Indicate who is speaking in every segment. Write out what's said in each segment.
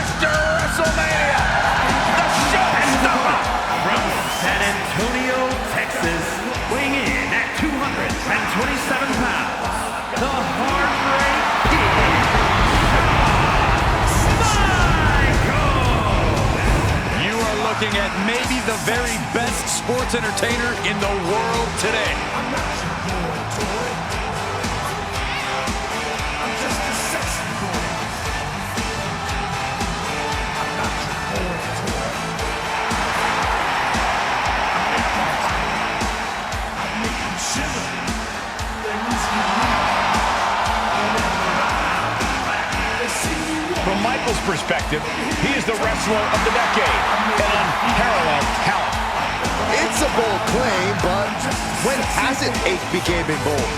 Speaker 1: Mr. WrestleMania, the showstopper.
Speaker 2: From San Antonio, Texas, weighing in at 227 pounds, the Heartbreak Kid, Michaels.
Speaker 1: You are looking at maybe the very best sports entertainer in the world today.
Speaker 3: From Michaels' perspective, he is the wrestler of the decade, an unparalleled talent.
Speaker 4: It's a bold claim, but when hasn't HBK been bold?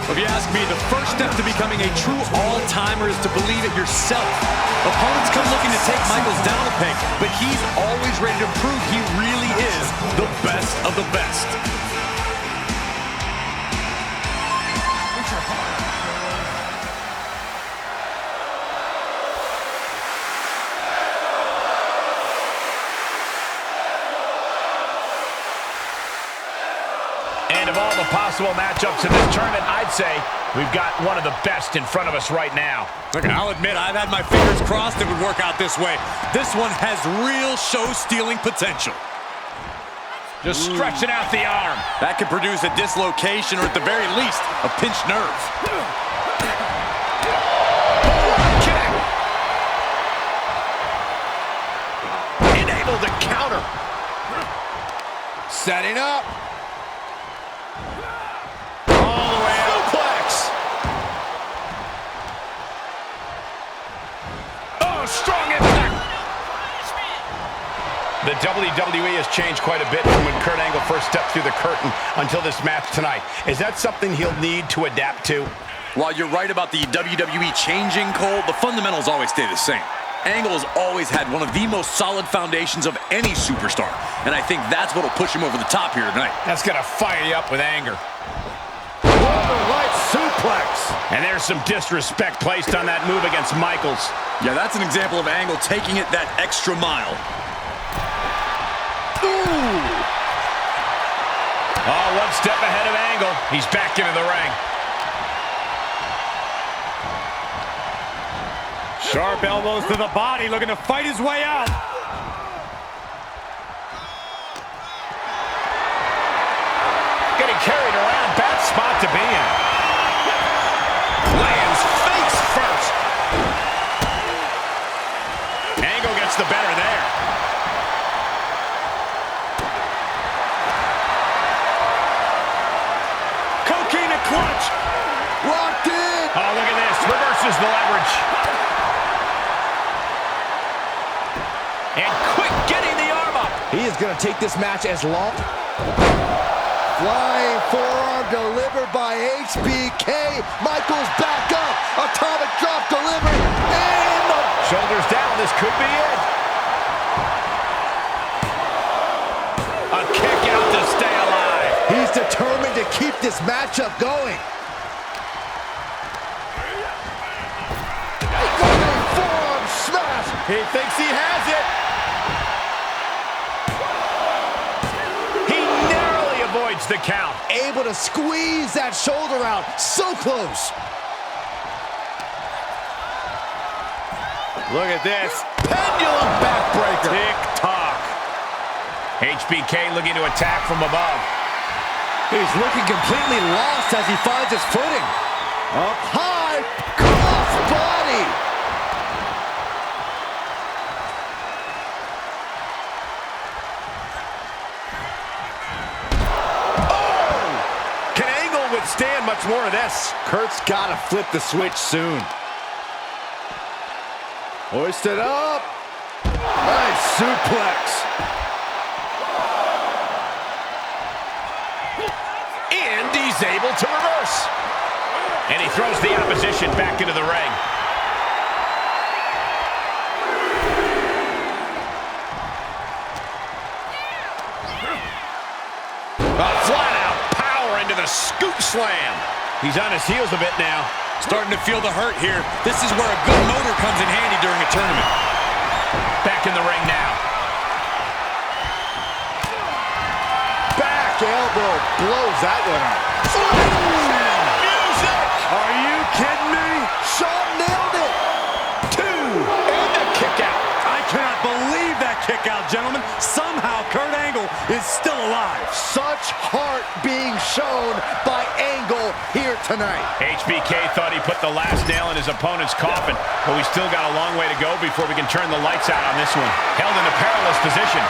Speaker 1: If you ask me, the first step to becoming a true all-timer is to believe it yourself. Opponents come looking to take Michaels down a peg, but he's always ready to prove he really is the best of the best.
Speaker 3: And of all the possible matchups in this tournament, I'd say we've got one of the best in front of us right now.
Speaker 1: Look, I'll admit, I've had my fingers crossed it would work out this way. This one has real show-stealing potential.
Speaker 3: Just stretching out the arm.
Speaker 1: That could produce a dislocation or at the very least, a pinched nerve.
Speaker 3: Unable to counter.
Speaker 4: Setting up.
Speaker 3: All the way out. Suplex. Oh, strong impact. The WWE has changed quite a bit from when Kurt Angle first stepped through the curtain until this match tonight. Is that something he'll need to adapt to?
Speaker 1: While you're right about the WWE changing, Cole, the fundamentals always stay the same. Angle has always had one of the most solid foundations of any superstar, and I think that's what will push him over the top here tonight.
Speaker 3: That's going to fire you up with anger.
Speaker 4: Right suplex.
Speaker 3: And there's some disrespect placed on that move against Michaels.
Speaker 1: Yeah, that's an example of Angle taking it that extra mile.
Speaker 3: Ooh! Oh, one step ahead of Angle. He's back into the ring.
Speaker 5: Sharp elbows to the body, looking to fight his way out.
Speaker 3: Getting carried around, bad spot to be in. Lands face first. Angle gets the better there.
Speaker 5: Coquina clutch.
Speaker 4: Locked in.
Speaker 3: Oh, look at this. Reverses the leverage. And quick getting the arm up.
Speaker 4: He is going to take this match as long. Flying forearm delivered by HBK. Michaels back up. Atomic drop delivered. And the
Speaker 3: Shoulders down. This could be it. A kick out to stay alive.
Speaker 4: he's determined to keep this matchup going. Forearm smash.
Speaker 3: He thinks he has it. Avoids the count.
Speaker 4: Able to squeeze that shoulder out. So close.
Speaker 3: Look at this. Pendulum backbreaker. Tick-tock. HBK looking to attack from above.
Speaker 4: He's looking completely lost as he finds his footing. Up high. Cross body.
Speaker 3: Stand much more of this.
Speaker 4: Kurt's got to flip the switch soon. Hoisted up. Nice suplex.
Speaker 3: And he's able to reverse. And he throws the opposition back into the ring. Flat out power into the scoop slam. He's on his heels a bit now.
Speaker 1: Starting to feel the hurt here. This is where a good motor comes in handy during a tournament.
Speaker 4: blows that one up.
Speaker 3: Music!
Speaker 5: Are you kidding me?
Speaker 4: Shawn nailed it.
Speaker 3: 2, and a kick out.
Speaker 5: I cannot believe that kick out, gentlemen. Somehow Kurt Angle is still alive.
Speaker 4: Such heart being shown by Angle here tonight.
Speaker 3: HBK thought he put the last nail in his opponent's coffin, but we still got a long way to go before we can turn the lights out on this one. Held in a perilous position.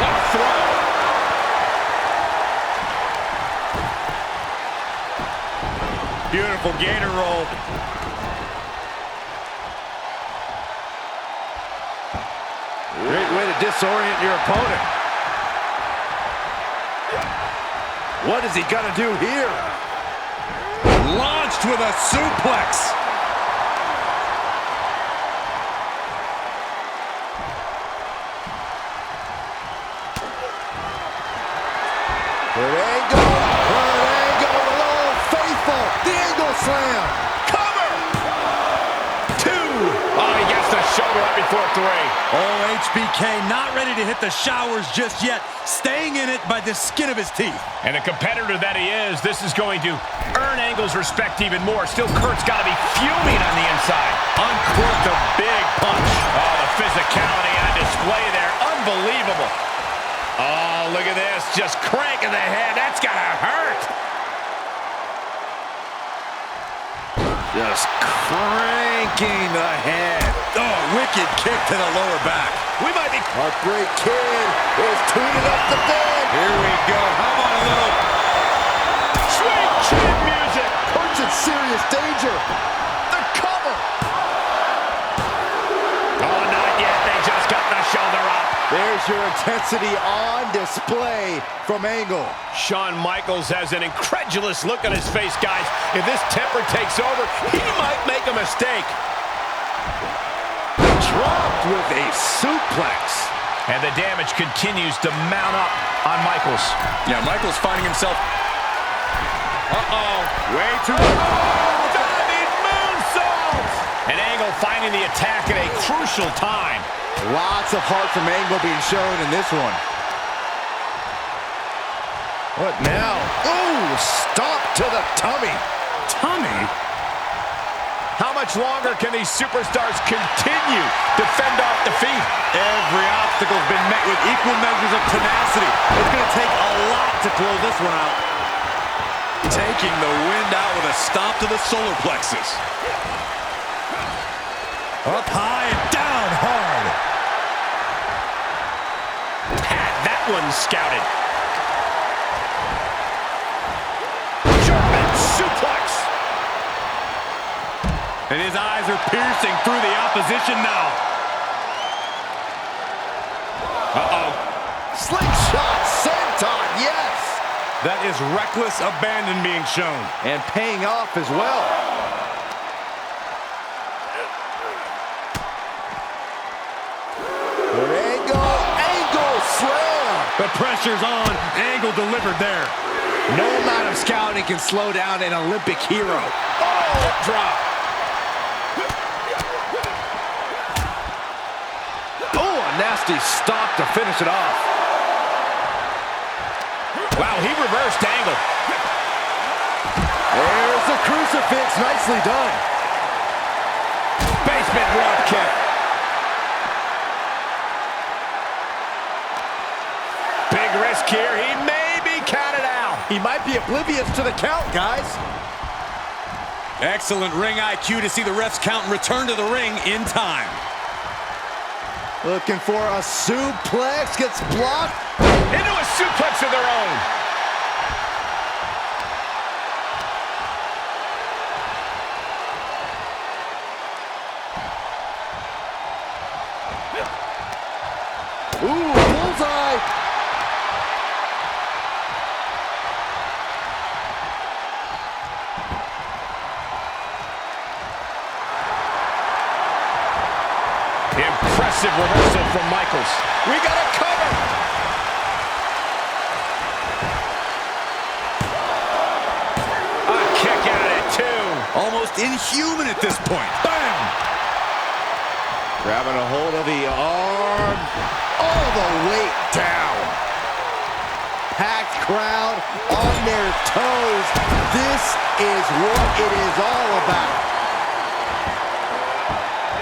Speaker 3: What a throw.
Speaker 5: Beautiful gator roll.
Speaker 4: Great way to disorient your opponent. What is he gonna do here?
Speaker 5: Launched with a suplex.
Speaker 4: Kurt Angle, Old Faithful, the Angle Slam.
Speaker 3: Cover! 2. Oh, he gets the shoulder up before 3.
Speaker 5: Oh, HBK not ready to hit the showers just yet. Staying in it by the skin of his teeth.
Speaker 3: And the competitor that he is, this is going to earn Angle's respect even more. Still, Kurt's got to be fuming on the inside.
Speaker 5: Uncorked a big punch.
Speaker 3: Oh, the physicality on display there. Unbelievable. Oh, look at this. Just cranking the head. That's got to hurt.
Speaker 4: Just cranking the head.
Speaker 5: Oh, wicked kick to the lower back.
Speaker 3: We might be...
Speaker 4: Heartbreak Kid is tuning up the bed.
Speaker 5: Here we go. How about a little...
Speaker 3: Sweet chin music.
Speaker 4: Kurt's in serious danger. The cover.
Speaker 3: Oh, not yet. They just got the shoulder up.
Speaker 4: There's your intensity on display from Angle.
Speaker 3: Shawn Michaels has an incredulous look on his face, guys. If this temper takes over, he might make a mistake.
Speaker 4: Dropped with a suplex.
Speaker 3: And the damage continues to mount up on Michaels.
Speaker 5: Yeah, Michaels finding himself... Uh-oh. Way too...
Speaker 3: Diving moonsault! An Angle finding the attack at a crucial time.
Speaker 4: Lots of heart from Angle being shown in this one. What now? Ooh, stop to the tummy.
Speaker 5: Tummy?
Speaker 3: How much longer can these superstars continue to fend off defeat?
Speaker 5: Every obstacle's been met with equal measures of tenacity. It's going to take a lot to close this one out. Taking the wind out with a stomp to the solar plexus. Up high and down hard.
Speaker 3: Had that one scouted. German suplex.
Speaker 5: And his eyes are piercing through the opposition now. Uh-oh.
Speaker 4: Slingshot senton, yes.
Speaker 5: That is reckless abandon being shown.
Speaker 4: And paying off as well. Angle slam.
Speaker 5: The pressure's on. Angle delivered there.
Speaker 4: No amount of scouting can slow down an Olympic hero. Oh, drop. Oh, a nasty stop to finish it off.
Speaker 3: Wow, he reversed Angle.
Speaker 4: There's the crucifix. Nicely done.
Speaker 3: Basement drop kick. Big risk here. He may be counted out.
Speaker 4: He might be oblivious to the count, guys.
Speaker 5: Excellent ring IQ to see the refs count and return to the ring in time.
Speaker 4: Looking for a suplex. Gets blocked.
Speaker 3: Into a suplex of their own.
Speaker 4: Ooh, bullseye.
Speaker 3: Impressive reversal from Michaels. We got a cover. A kick out at 2.
Speaker 5: Almost inhuman at this point. Bam!
Speaker 4: Grabbing a hold of the arm. All the weight down. packed crowd on their toes. This is what it is all about.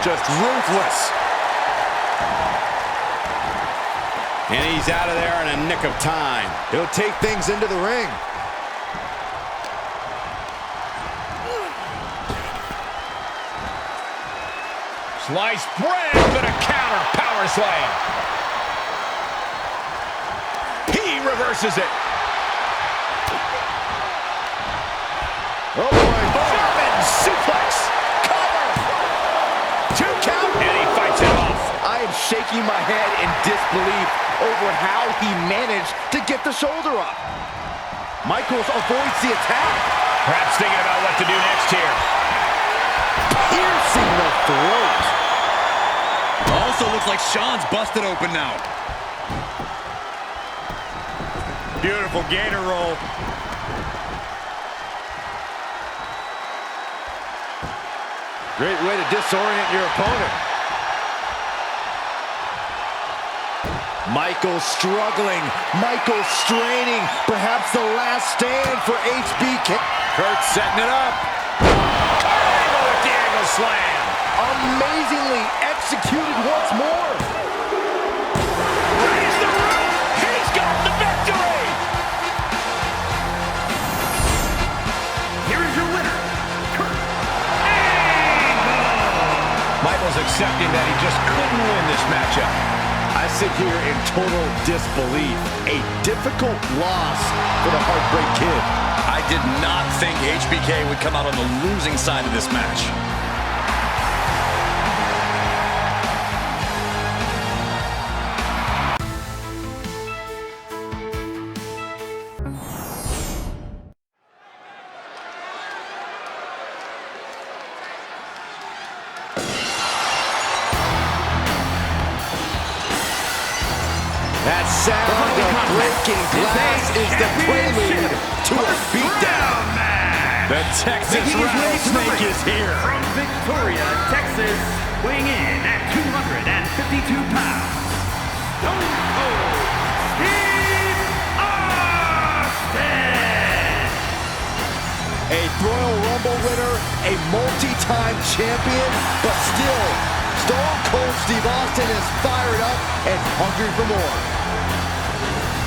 Speaker 5: Just ruthless.
Speaker 1: And he's out of there in a nick of time.
Speaker 4: He'll take things into the ring.
Speaker 3: Sliced bread, but a counter power slam. He reverses it.
Speaker 4: Oh boy.
Speaker 3: German suplex. Cover. 2 count. And he fights it off.
Speaker 4: I am shaking my head in disbelief over how he managed to get the shoulder up. Michaels avoids the attack.
Speaker 3: Perhaps thinking about what to do next here.
Speaker 4: Piercing the throat.
Speaker 1: Also looks like Sean's busted open now.
Speaker 5: Beautiful gator roll.
Speaker 4: Great way to disorient your opponent. Michaels struggling. Michaels straining. Perhaps the last stand for HBK.
Speaker 5: Kurt setting it up.
Speaker 3: With the angle slam.
Speaker 4: Amazingly executed once more.
Speaker 3: Raise the roof. He's got the victory.
Speaker 2: Here is your winner, Kurt.
Speaker 3: Michaels accepting that he just couldn't win this matchup.
Speaker 4: I sit here in total disbelief. A difficult loss for the Heartbreak Kid.
Speaker 1: I did not think HBK would come out on the losing side of this match.
Speaker 4: That sound of breaking glass is the prelude to a beatdown.
Speaker 1: The Texas Rattlesnake is here.
Speaker 2: From Victoria, Texas, weighing in at 252 pounds, Stone Cold Steve Austin!
Speaker 4: A Royal Rumble winner, a multi-time champion, but still, Stone Cold Steve Austin is fired up and hungry for more.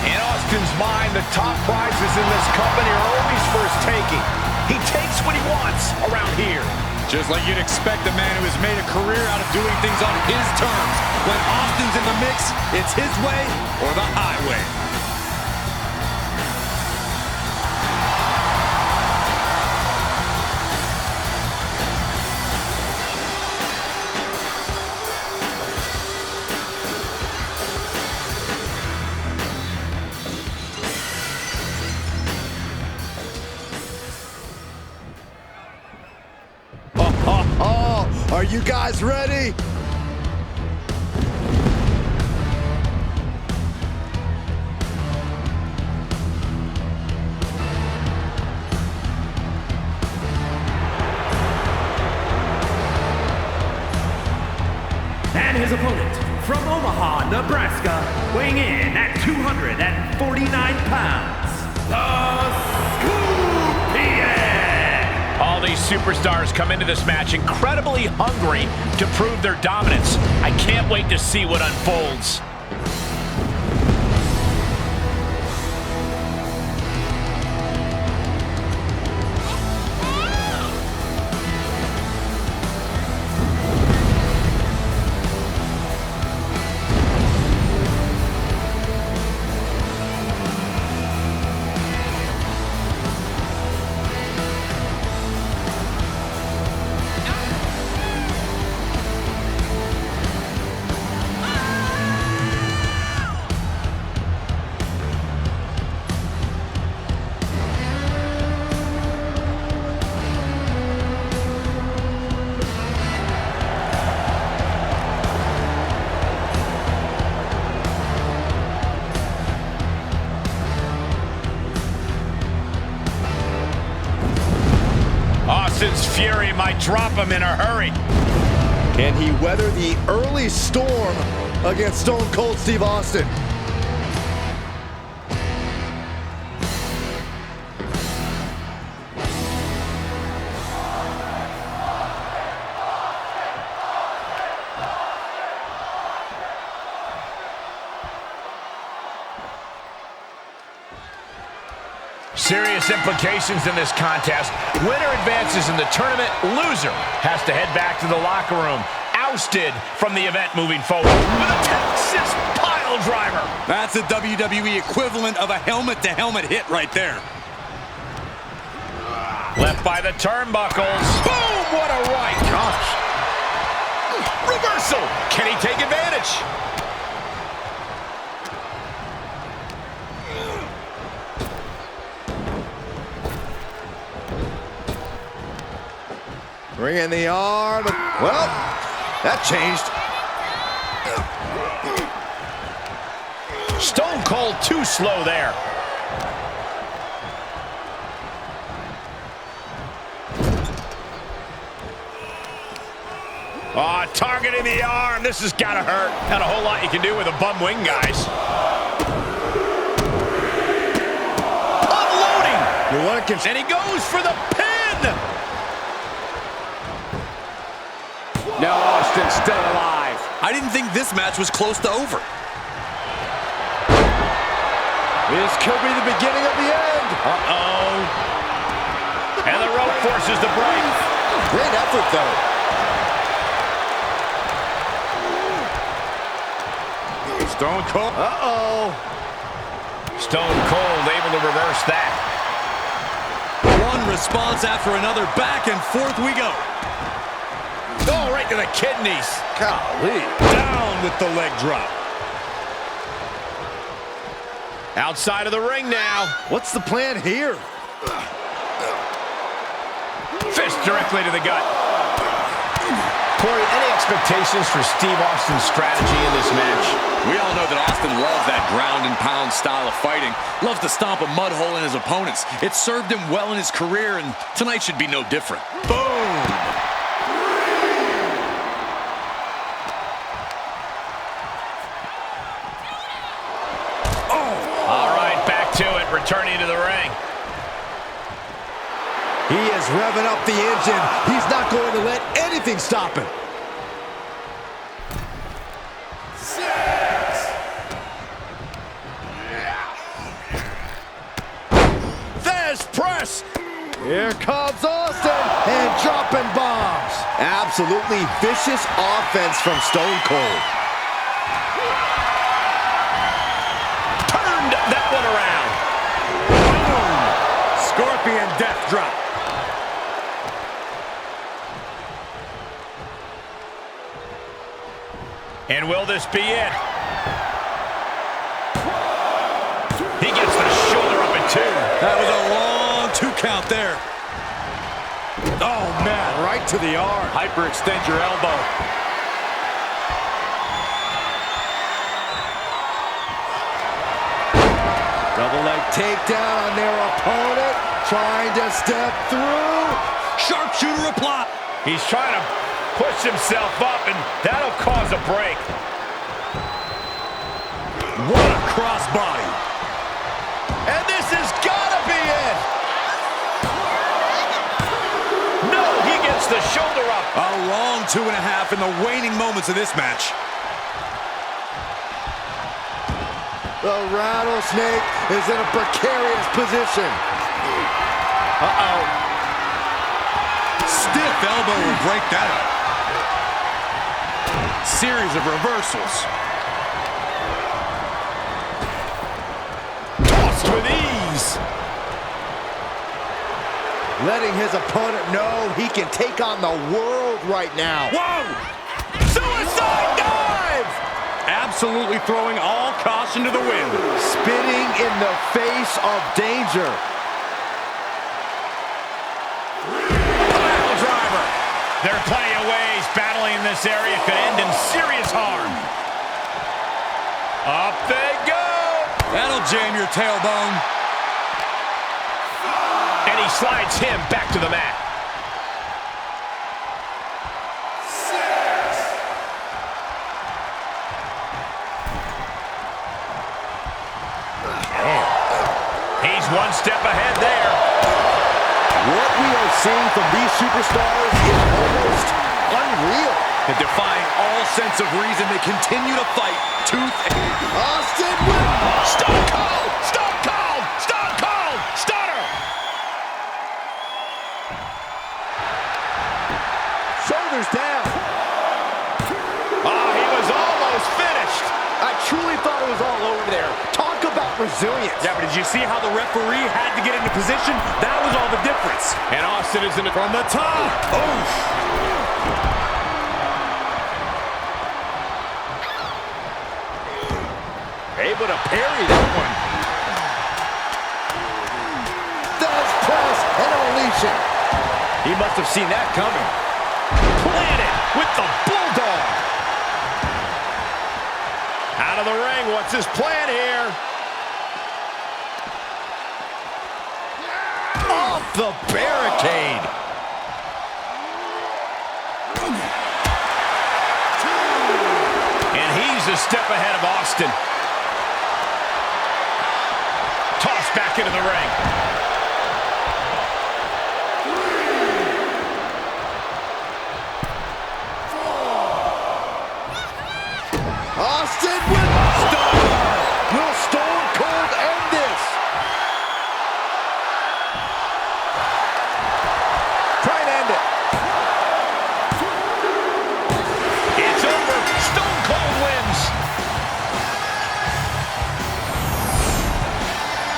Speaker 3: In Austin's mind, the top prizes in this company are always for his taking. He takes what he wants around here.
Speaker 1: Just like you'd expect a man who has made a career out of doing things on his terms. When Austin's in the mix, it's his way or the highway.
Speaker 4: Are you guys ready?
Speaker 2: And his opponent, from Omaha, Nebraska, weighing in at 249 pounds, the Scorpion!
Speaker 3: All these superstars come into this match incredibly hungry to prove their dominance. I can't wait to see what unfolds. Austin's fury might drop him in a hurry.
Speaker 4: Can he weather the early storm against Stone Cold Steve Austin?
Speaker 3: Serious implications in this contest. Winner advances in the tournament. Loser has to head back to the locker room. Ousted from the event moving forward with a Texas pile driver.
Speaker 1: That's the WWE equivalent of a helmet-to-helmet hit right there.
Speaker 3: Left by the turnbuckles. Boom! What a right.
Speaker 1: Gosh.
Speaker 3: Reversal. Can he take advantage?
Speaker 4: Bring in the arm. Well, that changed.
Speaker 3: Stone Cold too slow there. Oh, targeting the arm. This has got to hurt. Not a whole lot you can do with a bum wing, guys. Unloading. And he goes for the pin.
Speaker 4: Now Austin's still alive.
Speaker 1: I didn't think this match was close to over.
Speaker 4: This could be the beginning of the end.
Speaker 3: Uh-oh. And the rope forces the break.
Speaker 4: Great effort, though. Stone Cold. Uh-oh.
Speaker 3: Stone Cold able to reverse that.
Speaker 1: One response after another. Back and forth we go.
Speaker 3: Oh, right to the kidneys.
Speaker 4: Golly.
Speaker 3: Down with the leg drop. Outside of the ring now.
Speaker 4: What's the plan here?
Speaker 3: Fist directly to the gut. Corey, any expectations for Steve Austin's strategy in this match?
Speaker 1: We all know that Austin loves that ground and pound style of fighting. Loves to stomp a mud hole in his opponents. It served him well in his career, and tonight should be no different.
Speaker 3: Boom! All right, back to it, returning to the ring.
Speaker 4: He is revving up the engine. He's not going to let anything stop him.
Speaker 3: There's press.
Speaker 4: Here comes Austin. And dropping bombs. Absolutely vicious offense from Stone Cold.
Speaker 3: Turned that one around.
Speaker 4: Boom. Scorpion death drop.
Speaker 3: And will this be it? He gets the shoulder up at 2.
Speaker 1: That was a long 2 count there.
Speaker 4: Oh, man, right to the arm.
Speaker 1: Hyperextend your elbow.
Speaker 4: Double leg takedown on their opponent. Trying to step through.
Speaker 1: Sharpshooter apply.
Speaker 3: He's trying to push himself up, and that'll cause a break.
Speaker 1: What a crossbody.
Speaker 3: And this has got to be it. No, he gets the shoulder up.
Speaker 1: A long 2.5 in the waning moments of this match.
Speaker 4: The rattlesnake is in a precarious position.
Speaker 1: Uh-oh. Stiff elbow will break that up. Series of reversals.
Speaker 3: Tossed with ease.
Speaker 4: Letting his opponent know he can take on the world right now.
Speaker 3: Whoa! Suicide dive!
Speaker 1: Absolutely throwing all caution to the wind.
Speaker 4: Spitting in the face of danger.
Speaker 3: Pile driver. There are plenty of ways battling in this area could end in serious harm. Up they go.
Speaker 1: That'll jam your tailbone.
Speaker 3: And he slides him back to the mat. He's one step ahead there.
Speaker 4: What we are seeing from these superstars is almost unreal.
Speaker 1: And defying all sense of reason, they continue to fight tooth and...
Speaker 4: Austin wins.
Speaker 3: Stone Cold! Stone Cold! Stone Cold! Stunner!
Speaker 4: I truly thought it was all over there. Talk about resilience.
Speaker 5: Yeah, but did you see how the referee had to get into position? That was all the difference.
Speaker 3: And Austin is in it from the top.
Speaker 5: Oh!
Speaker 4: Able to parry that one. Does press and unleash it. He must have seen that coming.
Speaker 3: Planted with the bulldog. Out of the ring, what's his plan here?
Speaker 4: Off the barricade.
Speaker 3: And he's a step ahead of Austin. Tossed back into the ring.
Speaker 4: Austin with Star. Will Stone Cold end this? Try and end it.
Speaker 3: It's over. Stone Cold wins.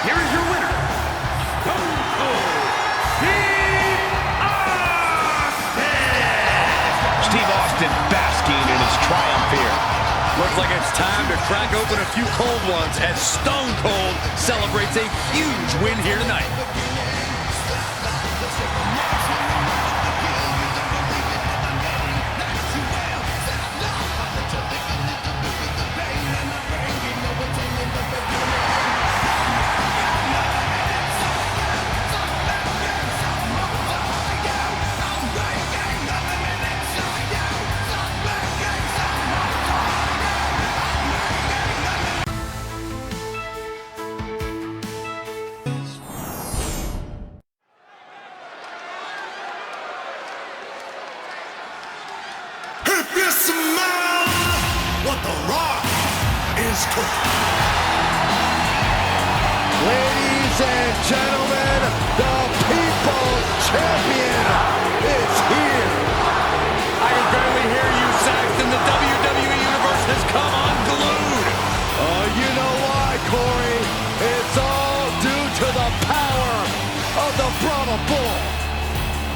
Speaker 2: Here is your winner, Stone Cold
Speaker 3: Steve Austin basking in his triumph here.
Speaker 1: Looks like it's time to crack open a few cold ones as Stone Cold celebrates a huge win here tonight.
Speaker 6: If you smell what the Rock is cooking.
Speaker 4: Ladies and gentlemen, the People's Champion is here.
Speaker 1: I can barely hear you, Saxton. The WWE Universe has come unglued.
Speaker 4: Oh, you know why, Corey? It's all due to the power of the Brahma Bull.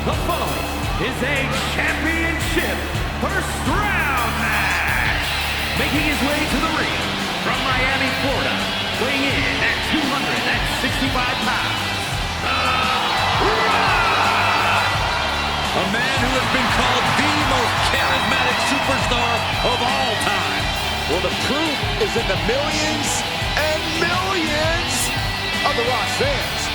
Speaker 2: The following is a championship first round match. Making his way to the ring from Miami, Florida, weighing in at 265 pounds.
Speaker 1: A man who has been called the most charismatic superstar of all time.
Speaker 4: Well, the proof is in the millions and millions of the Rock fans.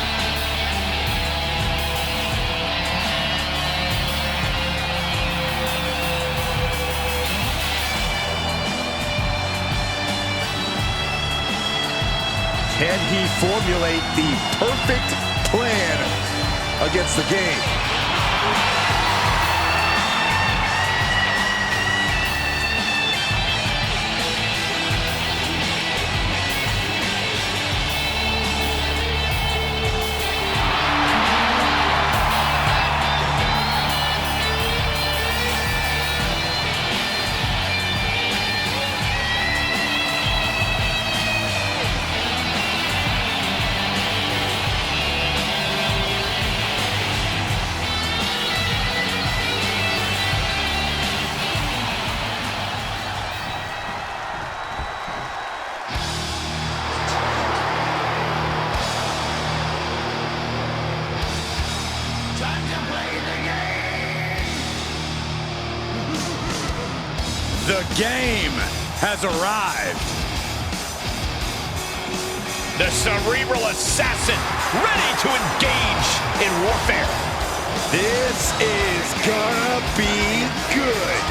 Speaker 4: Can he formulate the perfect plan against the game?
Speaker 1: The game has arrived.
Speaker 3: The cerebral assassin, ready to engage in warfare.
Speaker 4: This is gonna be good.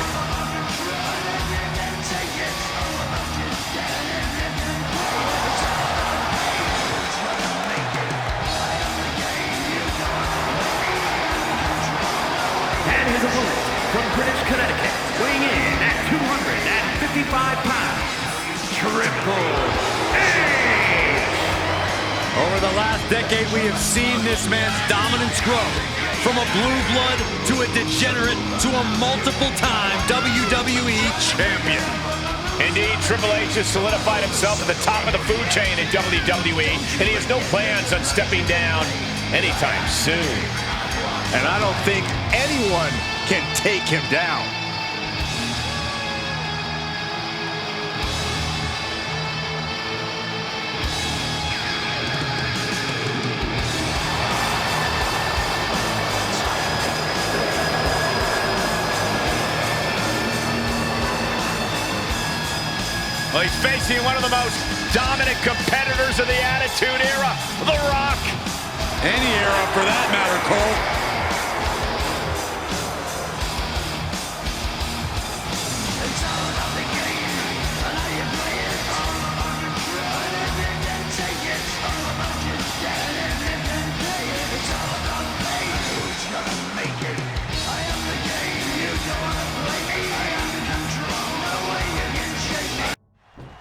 Speaker 2: And his opponent from Greenwich, Connecticut, weighing in at 255 pounds, Triple H.
Speaker 1: Over the last decade, we have seen this man's dominance grow. From a blue blood to a degenerate to a multiple-time WWE champion.
Speaker 3: Indeed, Triple H has solidified himself at the top of the food chain in WWE, and he has no plans on stepping down anytime soon.
Speaker 4: And I don't think anyone can take him down.
Speaker 3: Well, he's facing one of the most dominant competitors of the Attitude Era, The Rock.
Speaker 5: Any era for that matter, Cole.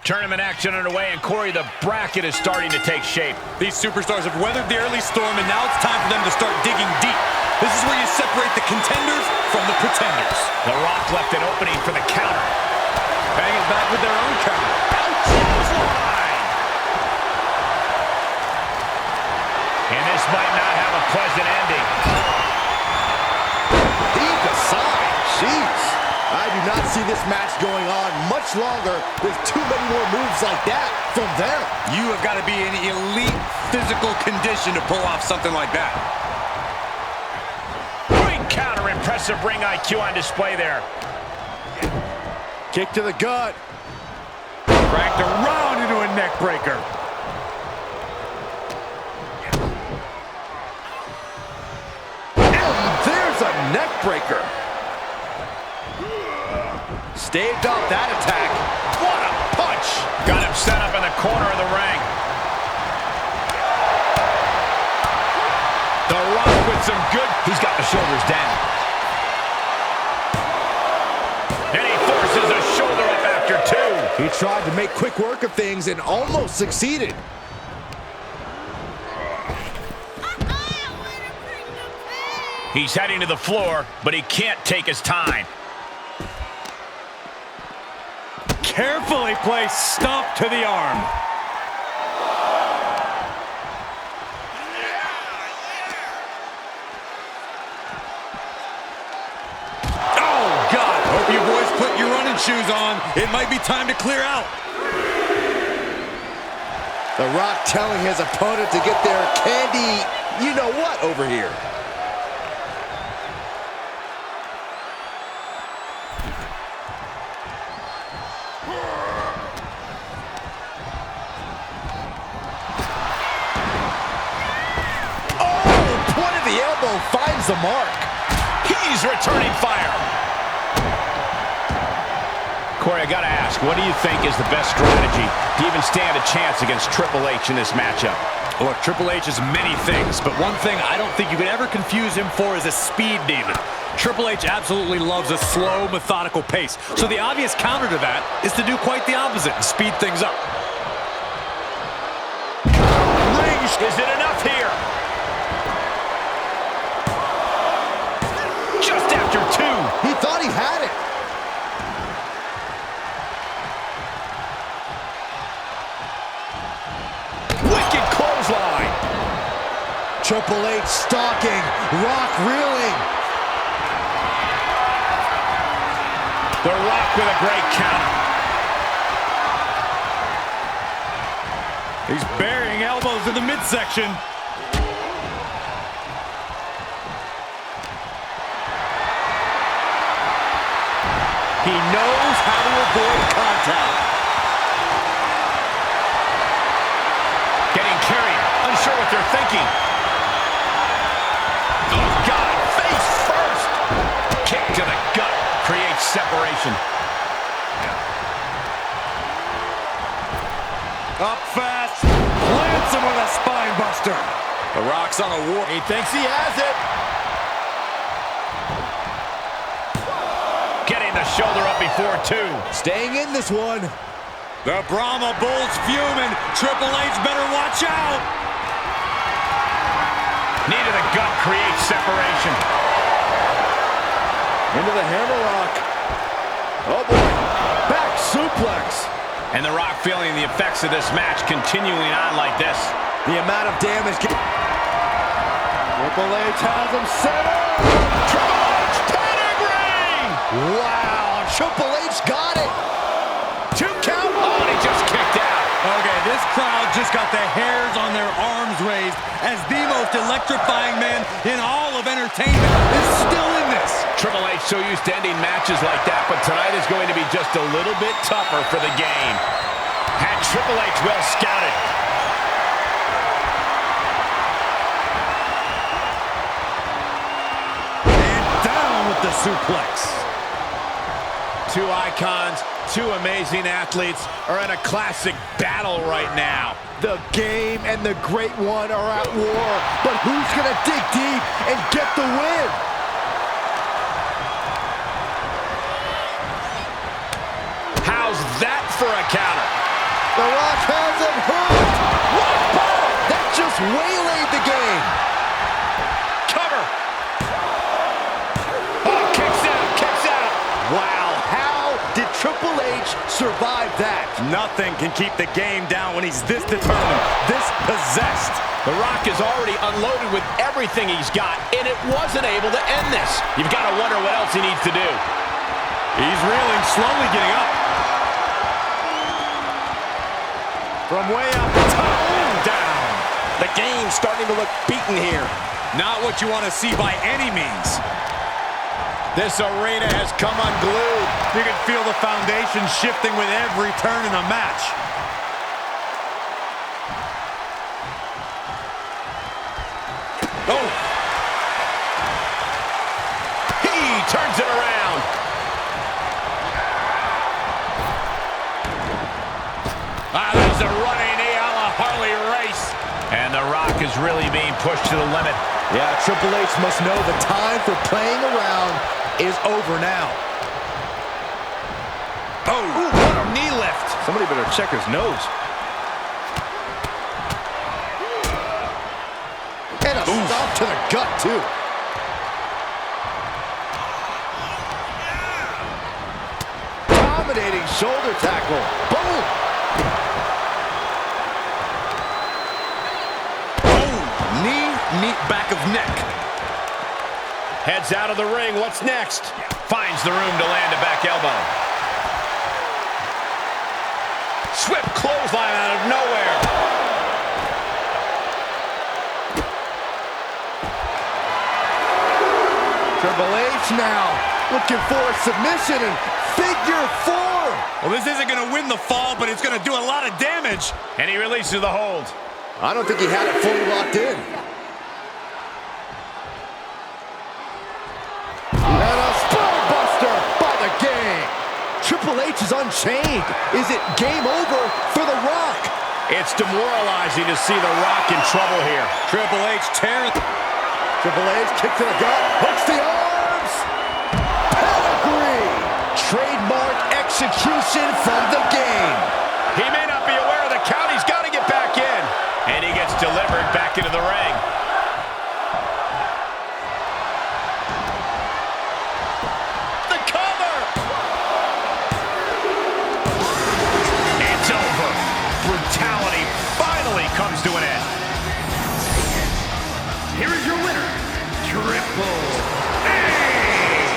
Speaker 3: Tournament action underway, and Corey, the bracket is starting to take shape.
Speaker 1: These superstars have weathered the early storm, and now it's time for them to start digging deep. This is where you separate the contenders from the pretenders.
Speaker 3: The Rock left an opening for the counter.
Speaker 1: Banging back with their own counter.
Speaker 3: Clothesline! And this might not have a pleasant ending.
Speaker 4: Deep aside, jeez. I do not see this match going on much longer with too many more moves like that from them.
Speaker 1: You have got to be in elite physical condition to pull off something like that.
Speaker 3: Great counter, impressive ring IQ on display there.
Speaker 4: Kick to the gut.
Speaker 1: Cracked around into a neck breaker.
Speaker 4: And there's a neck breaker. Staved off that attack. What a punch!
Speaker 3: Got him set up in the corner of the ring. The Rock with some good... He's got the shoulders down. And he forces a shoulder up after two.
Speaker 4: He tried to make quick work of things and almost succeeded.
Speaker 3: He's heading to the floor, but he can't take his time.
Speaker 1: Carefully placed stomp to the arm. Oh, God. Hope you boys put your running shoes on. It might be time to clear out.
Speaker 4: The Rock telling his opponent to get their candy, you know what, over here. Finds the mark.
Speaker 3: He's returning fire. Corey, I gotta ask, what do you think is the best strategy to even stand a chance against Triple H in this matchup?
Speaker 1: Look, Triple H is many things, but one thing I don't think you could ever confuse him for is a speed demon. Triple H absolutely loves a slow, methodical pace. So the obvious counter to that is to do quite the opposite and speed things up.
Speaker 3: Is it enough here? Just after two.
Speaker 4: He thought he had it.
Speaker 3: Wicked clothesline.
Speaker 4: Triple H stalking, Rock reeling.
Speaker 3: The Rock with a great counter.
Speaker 1: He's burying elbows in the midsection. He knows how to avoid contact.
Speaker 3: Getting carried, unsure what they're thinking. Oh, God, face first. Kick to the gut, creates separation.
Speaker 1: Up fast, plants him with a spine buster.
Speaker 5: The Rock's on a war.
Speaker 4: He thinks he has it.
Speaker 3: Getting the shoulder up before two.
Speaker 4: Staying in this one.
Speaker 1: The Brahma Bull's fuming. Triple H better watch out.
Speaker 3: Knee to the gut creates separation.
Speaker 4: Into the hammerlock. Oh boy. Back suplex.
Speaker 3: And The Rock feeling the effects of this match continuing on like this.
Speaker 4: The amount of damage. Triple H has him set up.
Speaker 3: Triple H pedigree!
Speaker 4: Wow, Triple H got it.
Speaker 3: 2 count. Oh, and he just kicked out.
Speaker 1: Okay, this crowd just got the hairs on their arms raised as the most electrifying man in all of entertainment is still in this.
Speaker 3: Triple H so used to ending matches like that, but tonight is going to be just a little bit tougher for the game. Had Triple H well scouted.
Speaker 1: And down with the suplex.
Speaker 3: 2 icons, 2 amazing athletes are in a classic battle right now.
Speaker 4: The game and the Great One are at war, but who's gonna dig deep and get the win?
Speaker 3: How's that for a counter?
Speaker 4: The Rock has him hooked. What ball? That just waylaid the game.
Speaker 3: Cover. Oh, kicks out, kicks out.
Speaker 4: Wow, how did Triple H survive that?
Speaker 1: Nothing can keep the game down when he's this determined, this possessed.
Speaker 3: The Rock is already unloaded with everything he's got, and it wasn't able to end this. You've got to wonder what else he needs to do.
Speaker 1: He's reeling, slowly getting up. From way up the top and down.
Speaker 5: The game's starting to look beaten here.
Speaker 1: Not what you want to see by any means.
Speaker 5: This arena has come unglued.
Speaker 1: You can feel the foundation shifting with every turn in the match.
Speaker 3: Oh! He turns it around. There's a running knee a la Harley Race. And The Rock is really being pushed to the limit.
Speaker 4: Yeah, Triple H must know the time for playing around is over now.
Speaker 3: Oh, what a knee lift.
Speaker 5: Somebody better check his nose.
Speaker 4: And a stomp to the gut, too. Dominating shoulder tackle. Boom!
Speaker 1: Knee, back of neck.
Speaker 3: Heads out of the ring. What's next? Finds the room to land a back elbow. Swift clothesline out of nowhere.
Speaker 4: Triple H now looking for a submission in figure 4.
Speaker 1: Well, this isn't going to win the fall, but it's going to do a lot of damage.
Speaker 3: And he releases the hold.
Speaker 4: I don't think he had it fully locked in. And a spellbuster by the game. Triple H is unchained. Is it game over for The Rock?
Speaker 3: It's demoralizing to see The Rock in trouble here.
Speaker 1: Triple H tearing.
Speaker 4: Triple H kick to the gut, hooks the arms. Pedigree. Trademark execution from the game.
Speaker 3: He may not be aware of the count. He's got to get back in. And he gets delivered back into the ring. The cover! It's over. Brutality finally comes to an end.
Speaker 2: Here is your winner, Triple H!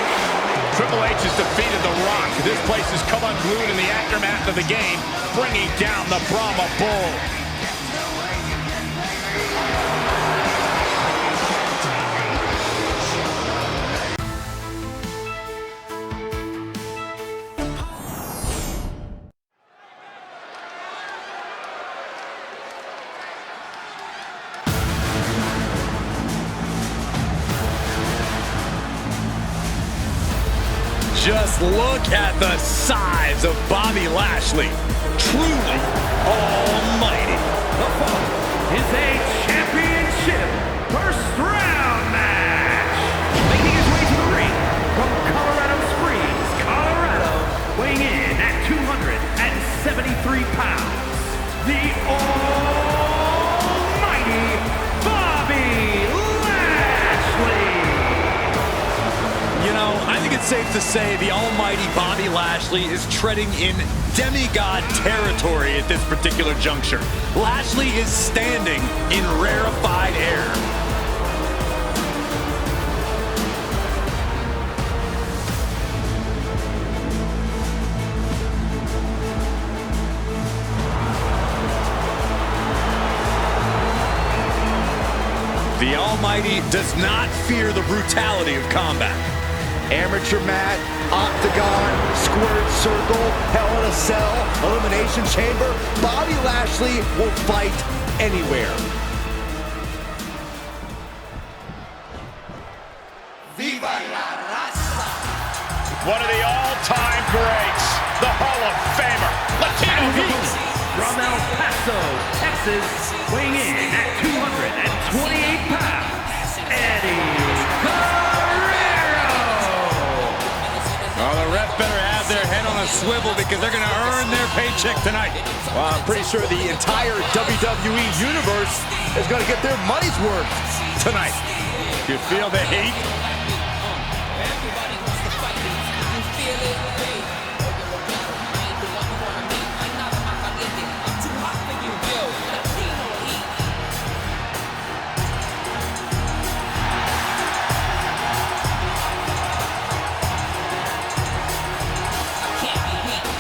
Speaker 3: Triple H has defeated The Rock. This place has come unglued in the aftermath of the game, bringing down the Brahma Bull.
Speaker 1: Just look at the size of Bobby Lashley. Truly almighty.
Speaker 2: The following is a championship first round match. Making his way to the ring from Colorado Springs, Colorado, weighing in at 273 pounds, the almighty Bobby Lashley.
Speaker 1: You know, I think it's safe to say the almighty Bobby Lashley is treading in demigod territory at this particular juncture. Lashley is standing in rarefied air. The Almighty does not fear the brutality of combat.
Speaker 4: Amateur mat, octagon, squared circle, hell in a cell, elimination chamber. Bobby Lashley will fight anywhere.
Speaker 6: Viva la raza!
Speaker 3: One of the all-time greats, the Hall of Famer, Latino Heat.
Speaker 2: From El Paso, Texas, weighing in at 228 pounds, Eddie Guerrero!
Speaker 1: Oh, the ref better have their head on a swivel because they're going to earn their paycheck tonight.
Speaker 4: Well, I'm pretty sure the entire WWE universe is going to get their money's worth tonight.
Speaker 1: You feel the heat?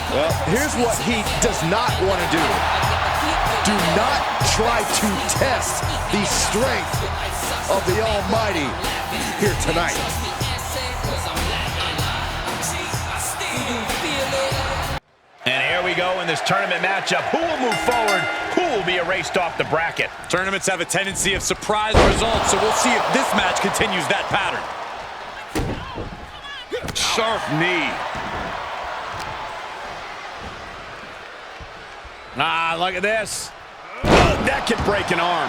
Speaker 4: Well, here's what he does not want to do. Do not try to test the strength of the Almighty here tonight.
Speaker 3: And here we go in this tournament matchup. Who will move forward? Who will be erased off the bracket?
Speaker 1: Tournaments have a tendency of surprise results, so we'll see if this match continues that pattern. Sharp knee.
Speaker 3: Ah, look at this. That could break an arm.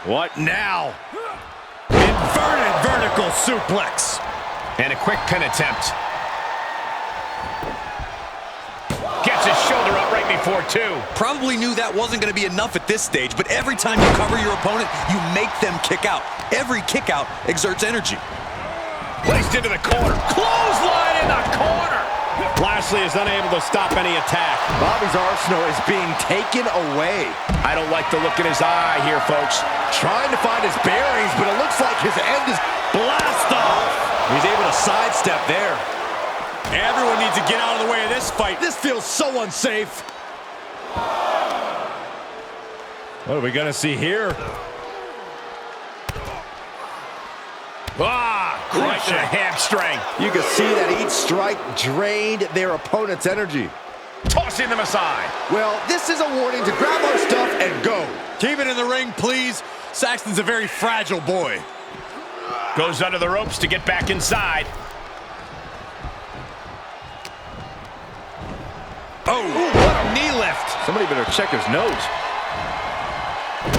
Speaker 1: What now? Inverted vertical suplex.
Speaker 3: And a quick pin attempt. Gets his shoulder up right before two.
Speaker 1: Probably knew that wasn't going to be enough at this stage, but every time you cover your opponent, you make them kick out. Every kick out exerts energy.
Speaker 3: Placed into the corner. Clothesline in the corner. Lashley is unable to stop any attack.
Speaker 4: Bobby's arsenal is being taken away.
Speaker 3: I don't like the look in his eye here, folks.
Speaker 4: Trying to find his bearings, but it looks like his end is blast off. He's able to sidestep there.
Speaker 1: Everyone needs to get out of the way of this fight.
Speaker 4: This feels so unsafe.
Speaker 1: What are we going to see here?
Speaker 3: Right to the hamstring.
Speaker 4: You can see that each strike drained their opponent's energy.
Speaker 3: Tossing them aside.
Speaker 4: Well, this is a warning to grab our stuff and go.
Speaker 1: Keep it in the ring, please. Saxton's a very fragile boy.
Speaker 3: Goes under the ropes to get back inside.
Speaker 1: Oh, what a knee lift.
Speaker 4: Somebody better check his nose.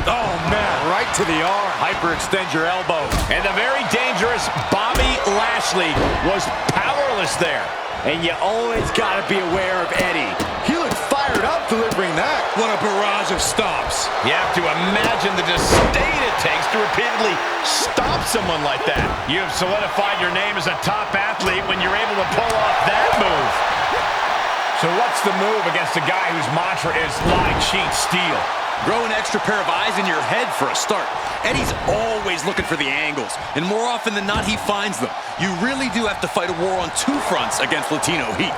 Speaker 1: Oh, man, right to the arm. Hyperextend your elbow.
Speaker 3: And the very dangerous Bobby Lashley was powerless there.
Speaker 4: And you always got to be aware of Eddie. He looked fired up delivering that.
Speaker 1: What a barrage of stomps.
Speaker 3: You have to imagine the disdain it takes to repeatedly stop someone like that. You have solidified your name as a top athlete when you're able to pull off that move. So what's the move against a guy whose mantra is lie, cheat, steal?
Speaker 1: Grow an extra pair of eyes in your head for a start. Eddie's always looking for the angles, and more often than not, he finds them. You really do have to fight a war on two fronts against Latino Heat.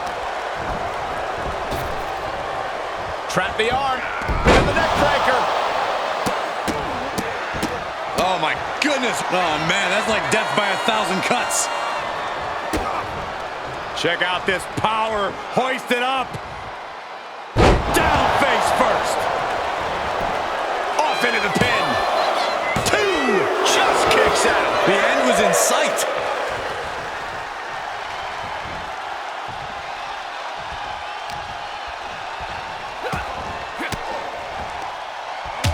Speaker 3: Trap the arm, and the neck breaker.
Speaker 1: Oh my goodness. Oh man, that's like death by 1,000 cuts. Check out this power. Hoist it up. Down face first.
Speaker 3: Off into the pin. Two. Just kicks out.
Speaker 1: The end was in sight.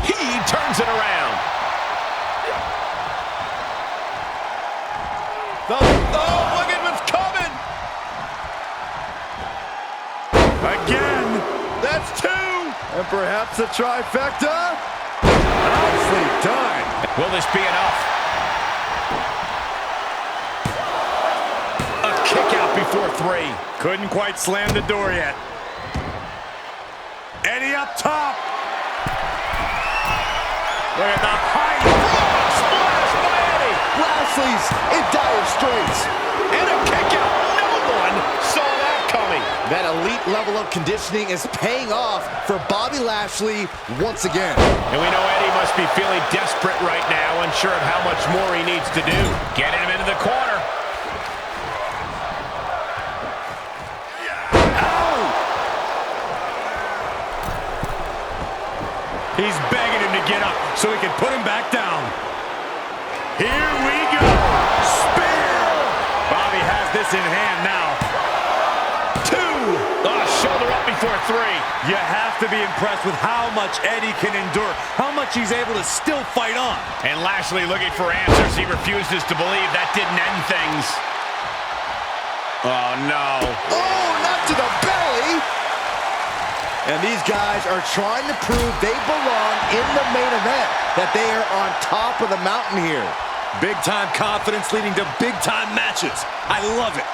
Speaker 3: He turns it around.
Speaker 1: Oh, look at what's coming. Again.
Speaker 4: That's two. And perhaps a trifecta. Nicely done.
Speaker 3: Will this be enough? up before 3.
Speaker 5: Couldn't quite slam the door yet. Eddie up top. Look at the height.
Speaker 3: Splash by Eddie.
Speaker 4: Lashley's in dire straits.
Speaker 3: And a kick out. No one saw that coming.
Speaker 4: That elite level of conditioning is paying off for Bobby Lashley once again.
Speaker 3: And we know Eddie must be feeling desperate right now, unsure of how much more he needs to do. Getting him into the corner.
Speaker 5: He's begging him to get up so he can put him back down. Here we go. Spear. Bobby has this in hand now. 2.
Speaker 3: Oh, shoulder up before 3.
Speaker 5: You have to be impressed with how much Eddie can endure, how much he's able to still fight on.
Speaker 3: And Lashley looking for answers. He refuses to believe that didn't end things. Oh, no.
Speaker 4: Oh, not to the belly. And these guys are trying to prove they belong in the main event, that they are on top of the mountain here.
Speaker 5: Big-time confidence leading to big-time matches. I love it.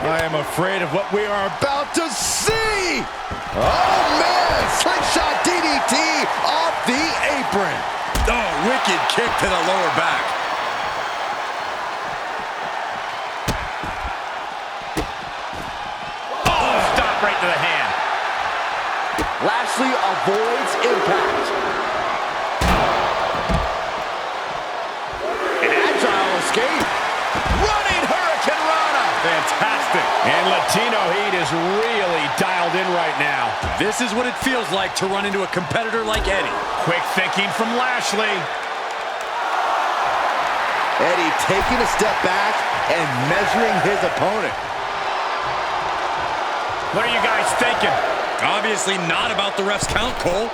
Speaker 4: I am afraid of what we are about to see. Oh, man. Slingshot DDT off the apron.
Speaker 5: Oh, wicked kick to the lower back.
Speaker 3: Oh, stop right to the hand.
Speaker 4: Lashley avoids impact. An agile escape. Running Hurricane Rana.
Speaker 5: Fantastic.
Speaker 3: And Latino Heat is really dialed in right now.
Speaker 5: This is what it feels like to run into a competitor like Eddie.
Speaker 3: Quick thinking from Lashley.
Speaker 4: Eddie taking a step back and measuring his opponent.
Speaker 3: What are you guys thinking?
Speaker 5: Obviously not about the ref's count, Cole.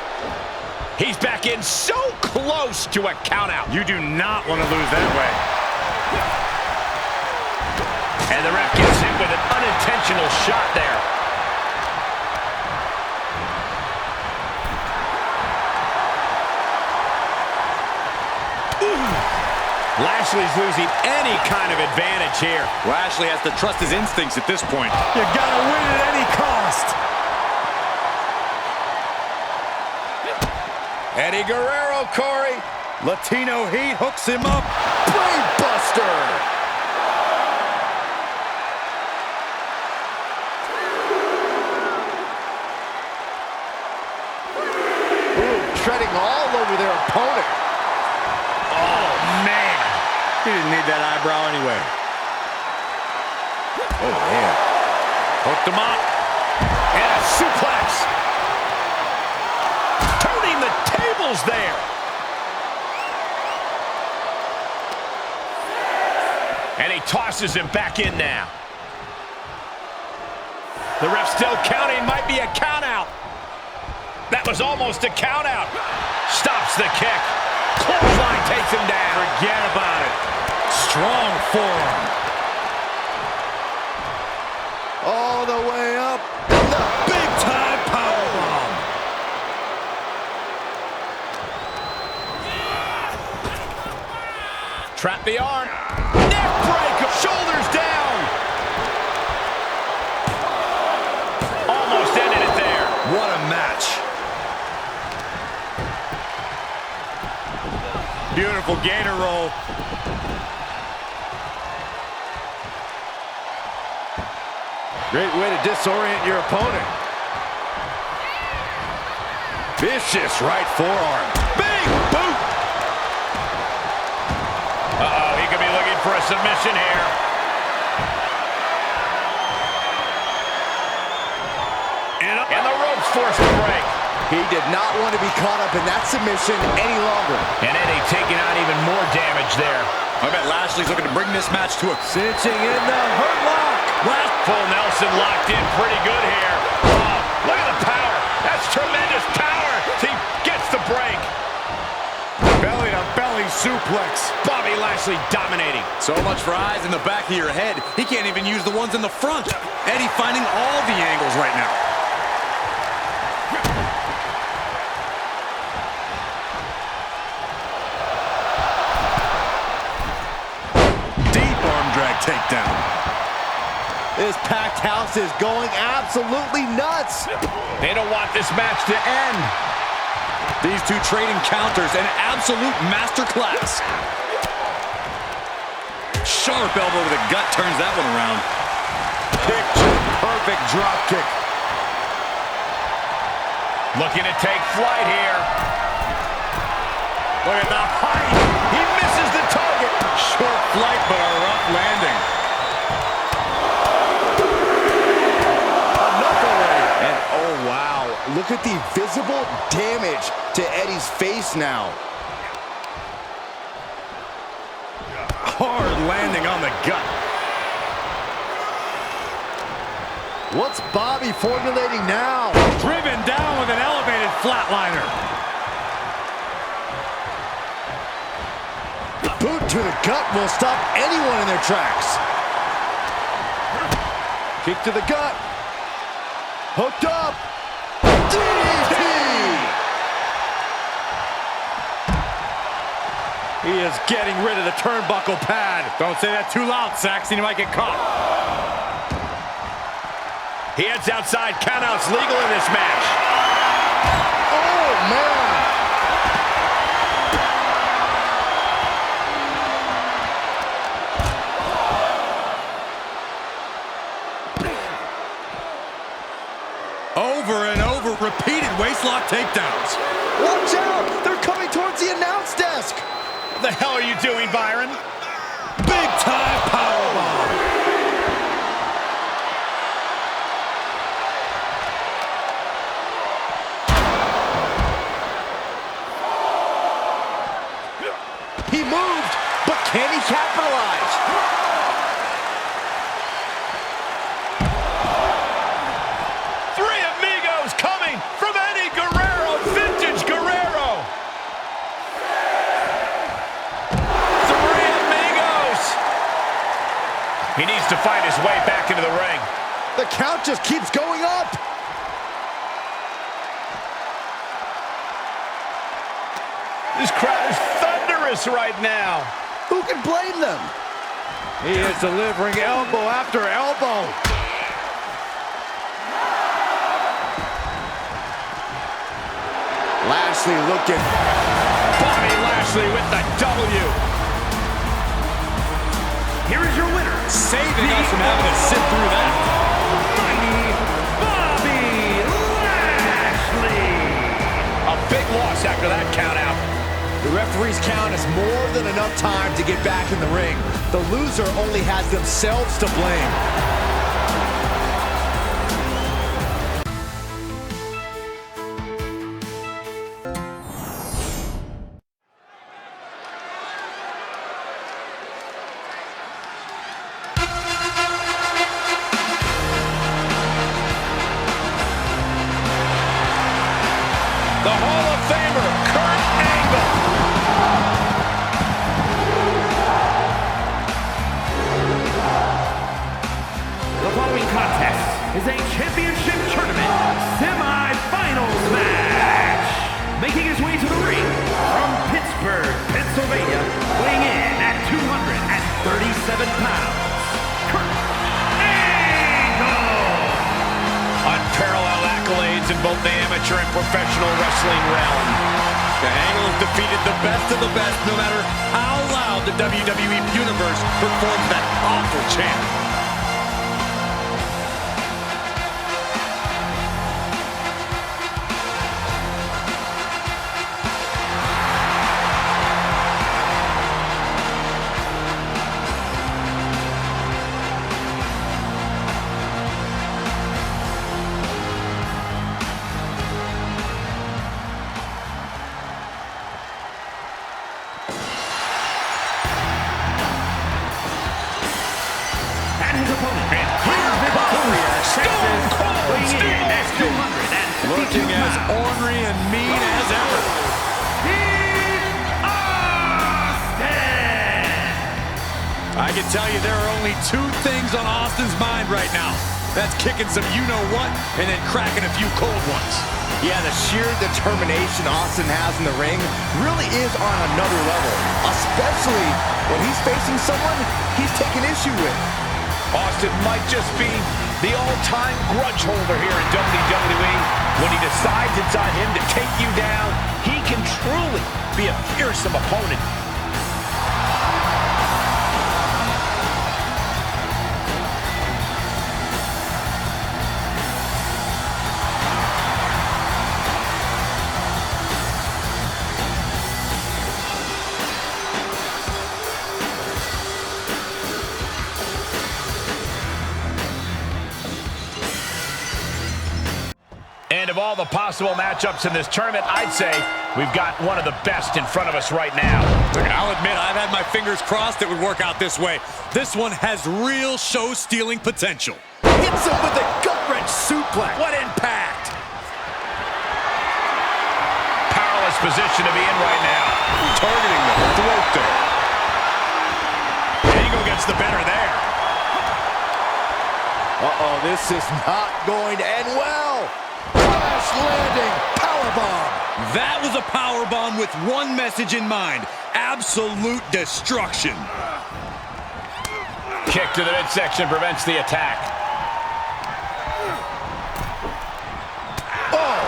Speaker 3: He's back in so close to a countout.
Speaker 5: You do not want to lose that way.
Speaker 3: And the ref gets hit with an unintentional shot there. Lashley's losing any kind of advantage here.
Speaker 5: Lashley has to trust his instincts at this point.
Speaker 4: You gotta win at any cost.
Speaker 5: Eddie Guerrero, Corey. Latino Heat hooks him up.
Speaker 4: Brainbuster. Ooh, treading all over their opponent.
Speaker 5: Oh, man. He didn't need that eyebrow anyway.
Speaker 4: Oh, man.
Speaker 5: Hooked him up.
Speaker 3: And a suplex. Turning the tables there. And he tosses him back in now. The ref still counting. Might be a count out. That was almost a count out. Stops the kick. Clothesline takes him down.
Speaker 5: Forget about it. Strong forearm.
Speaker 4: All the way up.
Speaker 5: The big-time powerbomb.
Speaker 3: Trap the arm. Neck breaker. Shoulders down. Almost ended it there.
Speaker 5: What a match. Beautiful gator roll.
Speaker 4: Great way to disorient your opponent.
Speaker 5: Vicious right forearm. Big boot.
Speaker 3: Uh-oh, he could be looking for a submission here. And the ropes forced to break.
Speaker 4: He did not want to be caught up in that submission any longer.
Speaker 3: And Eddie taking on even more damage there.
Speaker 5: I bet Lashley's looking to bring this match to a...
Speaker 4: Cinching in the hurt lock.
Speaker 3: Full Nelson locked in pretty good here. Oh, look at the power. That's tremendous power. He gets the break.
Speaker 5: Belly-to-belly suplex.
Speaker 3: Bobby Lashley dominating.
Speaker 5: So much for eyes in the back of your head. He can't even use the ones in the front. Eddie finding all the angles right now. Deep arm drag takedown.
Speaker 4: This packed house is going absolutely nuts.
Speaker 3: They don't want this match to end.
Speaker 1: These two trading counters, an absolute masterclass. Sharp elbow to the gut turns that one around.
Speaker 4: Picture perfect drop kick.
Speaker 3: Looking to take flight here. Look at the height. He misses the target.
Speaker 1: Short flight, but a rough landing.
Speaker 4: Enough already. And oh wow, look at the visible damage to Eddie's face now.
Speaker 1: Hard landing on the gut.
Speaker 4: What's Bobby formulating now?
Speaker 1: Driven down with an elevated flatliner.
Speaker 4: Boot to the gut will stop anyone in their tracks. Kick to the gut. Hooked up. DDT!
Speaker 1: He is getting rid of the turnbuckle pad. Don't say that too loud, Saxon. You might get caught.
Speaker 3: He heads outside. Countouts legal in this match.
Speaker 4: Oh, man.
Speaker 1: Over and over, repeated waistlock takedowns.
Speaker 4: Watch out! They're coming towards the announce desk.
Speaker 3: What the hell are you doing, Byron?
Speaker 1: Big time powerbomb.
Speaker 4: He moved, but can he capitalize?
Speaker 3: Three amigos coming from Eddie Guerrero, vintage Guerrero. Three amigos. He needs to find his way back into the ring.
Speaker 4: The count just keeps going up.
Speaker 3: This crowd is thunderous right now.
Speaker 4: Who can blame them?
Speaker 1: He is delivering elbow after elbow.
Speaker 4: Lashley looking.
Speaker 3: Bobby Lashley with the W.
Speaker 2: Here is your winner,
Speaker 1: Saving us from having to sit through that.
Speaker 2: mighty Bobby Lashley.
Speaker 3: A big loss after that count out.
Speaker 4: The referee's count is more than enough time to get back in the ring. The loser only has themselves to blame.
Speaker 3: The Hall of Famer, Kurt Angle.
Speaker 2: The following contest is a championship tournament semi-finals match. Making his way to the ring from Pittsburgh, Pennsylvania, weighing in at 237 pounds, Kurt Angle.
Speaker 3: Unparalleled accolades in both the amateur and professional wrestling realm.
Speaker 1: The Angle has defeated the best of the best, no matter how loud the WWE Universe performs that awful chant.
Speaker 2: And his opponent, here victorious, Texas, weighing in at 252
Speaker 1: Looking as
Speaker 2: pounds,
Speaker 1: ornery and mean as ever.
Speaker 2: Steve Austin.
Speaker 1: I can tell you there are only two things on Austin's mind right now. That's kicking some you-know-what and then cracking a few cold ones.
Speaker 4: Yeah, the sheer determination Austin has in the ring really is on another level, especially when he's facing someone he's taking issue with.
Speaker 3: Austin might just be the all-time grudge holder here in WWE. When he decides it's on him to take you down, he can truly be a fearsome opponent. And of all the possible matchups in this tournament, I'd say we've got one of the best in front of us right now.
Speaker 1: Look, I'll admit, I've had my fingers crossed it would work out this way. This one has real show-stealing potential.
Speaker 4: Hits him with a gut-wrench suplex. What impact!
Speaker 3: Powerless position to be in right now.
Speaker 5: Targeting the throat there.
Speaker 1: Angle gets the better there.
Speaker 4: Uh-oh, this is not going to end well. Crash landing, powerbomb.
Speaker 1: That was a powerbomb with one message in mind: absolute destruction.
Speaker 3: Kick to the midsection prevents the attack.
Speaker 4: Oh!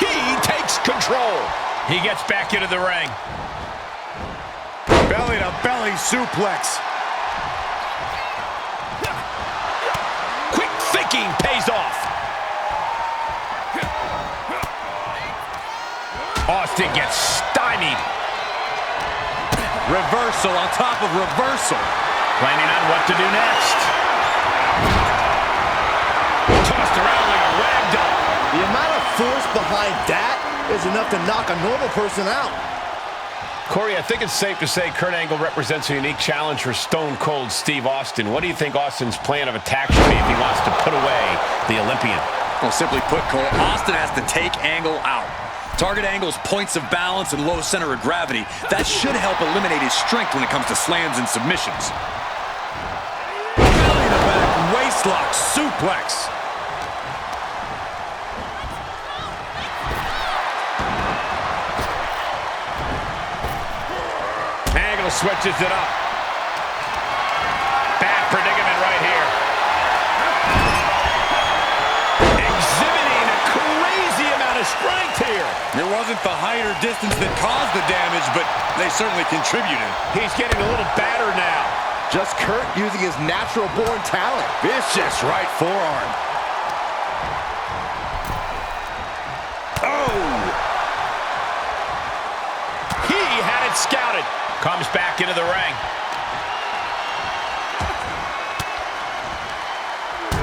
Speaker 3: He takes control. He gets back into the ring.
Speaker 1: Belly-to-belly suplex.
Speaker 3: Quick thinking pays off. Austin gets stymied.
Speaker 1: Reversal on top of reversal.
Speaker 3: Planning on what to do next. Tossed around like a rag doll.
Speaker 4: The amount of force behind that is enough to knock a normal person out.
Speaker 3: Corey, I think it's safe to say Kurt Angle represents a unique challenge for Stone Cold Steve Austin. What do you think Austin's plan of attack should be if he wants to put away the Olympian?
Speaker 1: Well, simply put, Cole, Austin has to take Angle out. Target Angle's points of balance and low center of gravity. That should help eliminate his strength when it comes to slams and submissions. Belly to back, waistlock, suplex.
Speaker 3: Angle switches it up. Bad predicament right here. Exhibiting a crazy amount of strength here.
Speaker 1: It wasn't the height or distance that caused the damage, but they certainly contributed.
Speaker 3: He's getting a little battered now.
Speaker 4: Just Kurt using his natural-born talent.
Speaker 1: Vicious right forearm.
Speaker 3: Oh! He had it scouted. Comes back into the ring.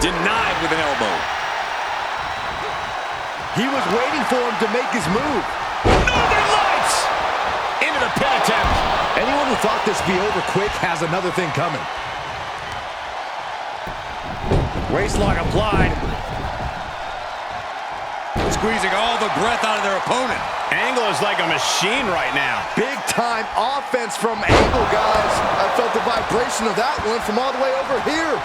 Speaker 1: Denied with an elbow.
Speaker 4: He was waiting for him to make his move.
Speaker 3: Northern Lights! Into the pin attempt.
Speaker 4: Anyone who thought this would be over quick has another thing coming.
Speaker 1: Waistlock applied. Squeezing all the breath out of their opponent.
Speaker 3: Angle is like a machine right now.
Speaker 4: Big-time offense from Angle, guys. I felt the vibration of that one from all the way over here.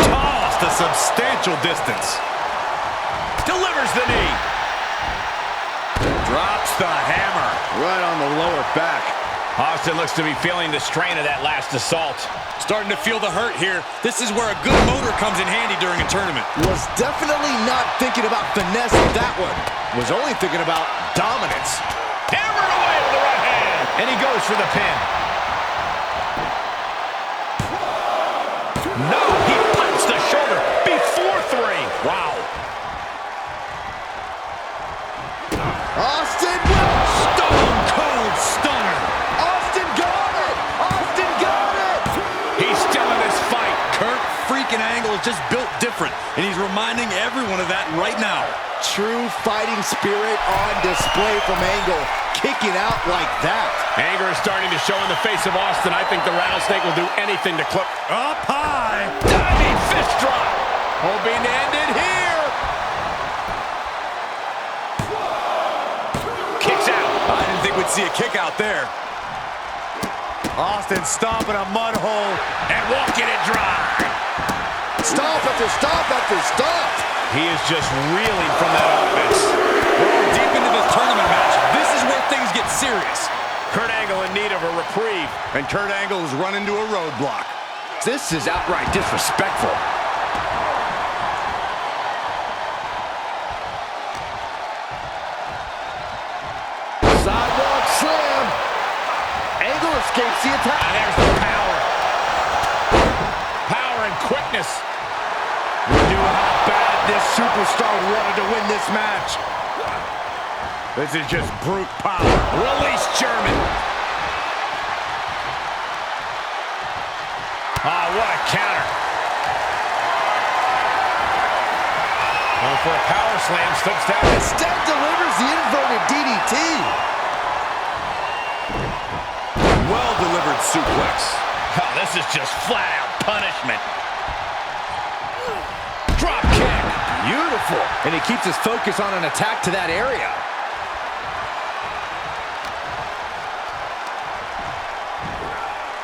Speaker 1: Tossed a substantial distance.
Speaker 3: Delivers the knee.
Speaker 1: Drops the hammer.
Speaker 4: Right on the lower back.
Speaker 3: Austin looks to be feeling the strain of that last assault.
Speaker 1: Starting to feel the hurt here. This is where a good motor comes in handy during a tournament.
Speaker 4: Was definitely not thinking about finesse with that one. Was only thinking about dominance.
Speaker 3: Hammered away with the right hand. And he goes for the pin. No, he punches the shoulder before 3. Wow.
Speaker 4: Austin with
Speaker 1: Stone Cold Stunner.
Speaker 4: Austin got it! Austin got it!
Speaker 3: He's still in this fight.
Speaker 1: Kurt freaking Angle is just built different, and he's reminding everyone of that right now.
Speaker 4: True fighting spirit on display from Angle, kicking out like that.
Speaker 3: Anger is starting to show in the face of Austin. I think the Rattlesnake will do anything to clip.
Speaker 1: Up high.
Speaker 3: Diving fist drop. Hoping to end it here. Kicks out.
Speaker 1: I didn't think we'd see a kick out there. Austin stomping a mud hole
Speaker 3: And walking it dry.
Speaker 4: Stomp after stomp after stomp.
Speaker 3: He is just reeling from that offense.
Speaker 1: We're deep into this tournament match. This is where things get serious.
Speaker 3: Kurt Angle in need of a reprieve.
Speaker 5: And Kurt Angle has run into a roadblock.
Speaker 3: This is outright disrespectful.
Speaker 4: Sidewalk slam. Angle escapes the attack.
Speaker 3: And there's the power. Power and quickness.
Speaker 4: We knew how bad this superstar wanted to win this match.
Speaker 3: This is just brute power. Release German. Oh, what a counter. Going for a power slam, slips down.
Speaker 4: Instead delivers the inverted DDT.
Speaker 5: Well-delivered suplex.
Speaker 3: Oh, this is just flat-out punishment. Drop kick.
Speaker 4: Beautiful. And he keeps his focus on an attack to that area.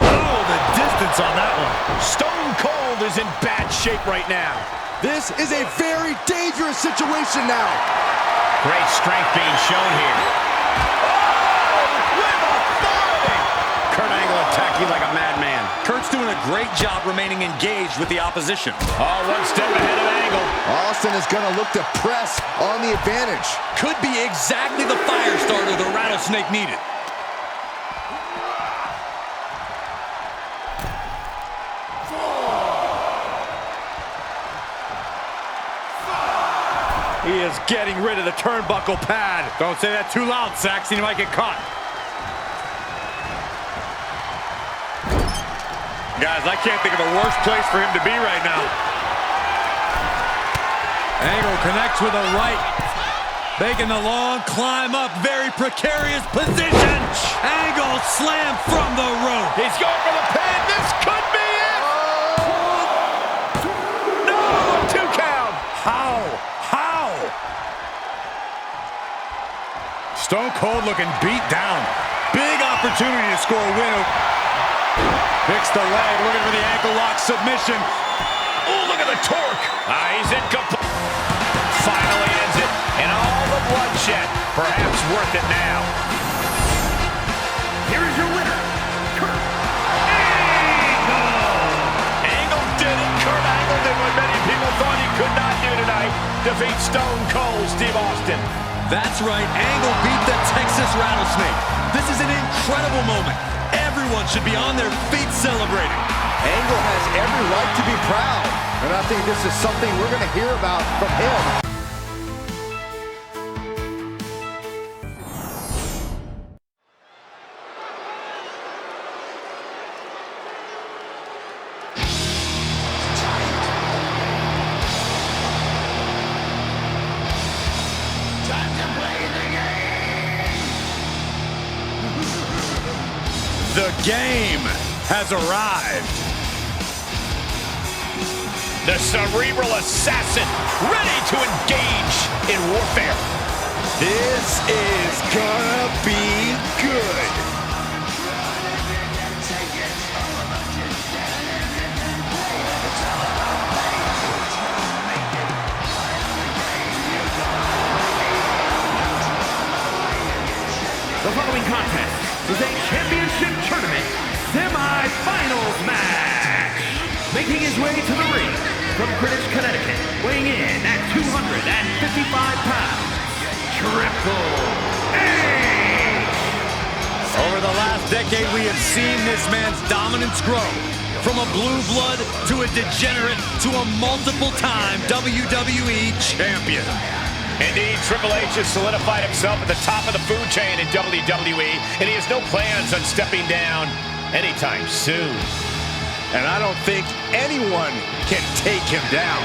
Speaker 3: Oh, the distance on that one. Stone Cold is in bad shape right now.
Speaker 4: This is a very dangerous situation now.
Speaker 3: Great strength being shown here. Oh, with authority. Kurt Angle attacking like a madman.
Speaker 1: Kurt's doing a great job remaining engaged with the opposition.
Speaker 3: Oh, one step ahead of Angle.
Speaker 4: Austin is going to look to press on the advantage.
Speaker 1: Could be exactly the fire starter the Rattlesnake needed.
Speaker 5: He is getting rid of the turnbuckle pad.
Speaker 1: Don't say that too loud, Saxon. You might get caught.
Speaker 5: Guys, I can't think of a worse place for him to be right now.
Speaker 1: Angle connects with a right. Making the long climb up. Very precarious position. Angle slam from the rope.
Speaker 3: He's going for the pin. This could be it. No, 2 count.
Speaker 1: How? Stone Cold looking beat down. Big opportunity to score a win. Picks the leg, looking for the ankle lock submission.
Speaker 3: Oh, look at the torque. He's in complete. Finally ends it. And all the bloodshed. Perhaps worth it now.
Speaker 2: Here is your winner, Kurt Angle.
Speaker 3: Angle did it. Kurt Angle did what many people thought he could not do tonight. Defeat Stone Cold Steve Austin.
Speaker 1: That's right, Angle beat the Texas Rattlesnake. This is an incredible moment. Everyone should be on their feet celebrating.
Speaker 4: Angle has every right to be proud. And I think this is something we're going to hear about from him.
Speaker 1: The game has arrived.
Speaker 3: The cerebral assassin, ready to engage in warfare.
Speaker 4: This is gonna be good.
Speaker 2: The following contest is a championship tournament semi-finals match. Making his way to the ring from Greenwich, Connecticut, weighing in at 255 pounds, Triple H.
Speaker 1: Over the last decade, we have seen this man's dominance grow. From a blue blood to a degenerate to a multiple-time WWE champion.
Speaker 3: Indeed, Triple H has solidified himself at the top of the food chain in WWE, and he has no plans on stepping down anytime soon.
Speaker 4: And I don't think anyone can take him down.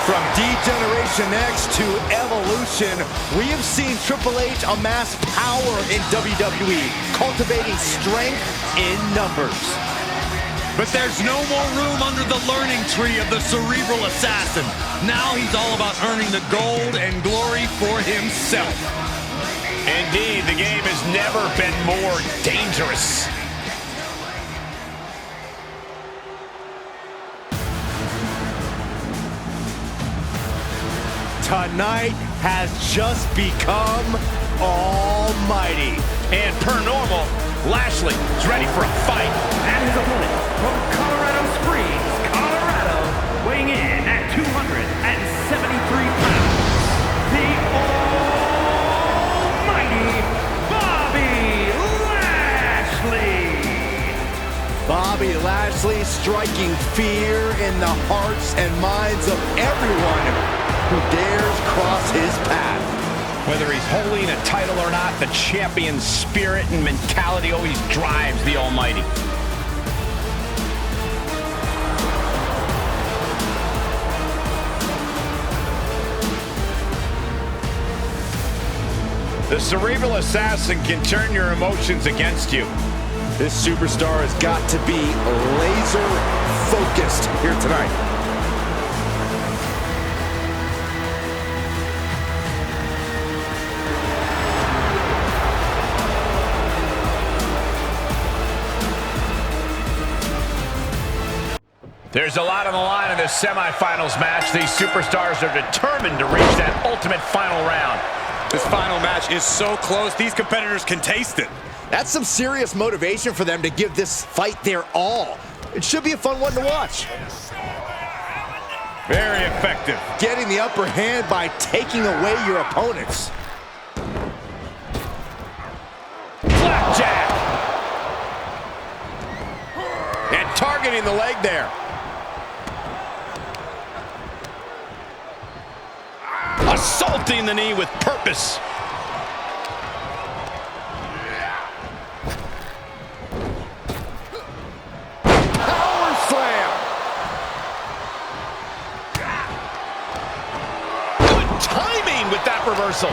Speaker 4: From Degeneration X to Evolution, we have seen Triple H amass power in WWE, cultivating strength in numbers.
Speaker 1: But there's no more room under the learning tree of the cerebral assassin. Now he's all about earning the gold and glory for himself.
Speaker 3: Indeed, the game has never been more dangerous.
Speaker 4: Tonight has just become almighty.
Speaker 3: And per normal, Lashley is ready for a fight.
Speaker 2: And his opponent from Colorado Springs, Colorado, weighing in at 273 pounds, the almighty Bobby Lashley.
Speaker 4: Bobby Lashley striking fear in the hearts and minds of everyone who dares cross his path.
Speaker 3: Whether he's holding a title or not, the champion's spirit and mentality always drives the Almighty. The cerebral assassin can turn your emotions against you.
Speaker 4: This superstar has got to be laser focused here tonight.
Speaker 3: There's a lot on the line in this semifinals match. These superstars are determined to reach that ultimate final round.
Speaker 5: This final match is so close, these competitors can taste it.
Speaker 4: That's some serious motivation for them to give this fight their all. It should be a fun one to watch.
Speaker 5: Very effective.
Speaker 4: Getting the upper hand by taking away your opponents.
Speaker 3: Flapjack! And targeting the leg there. Assaulting the knee with purpose.
Speaker 4: Power slam.
Speaker 3: Good timing with that reversal.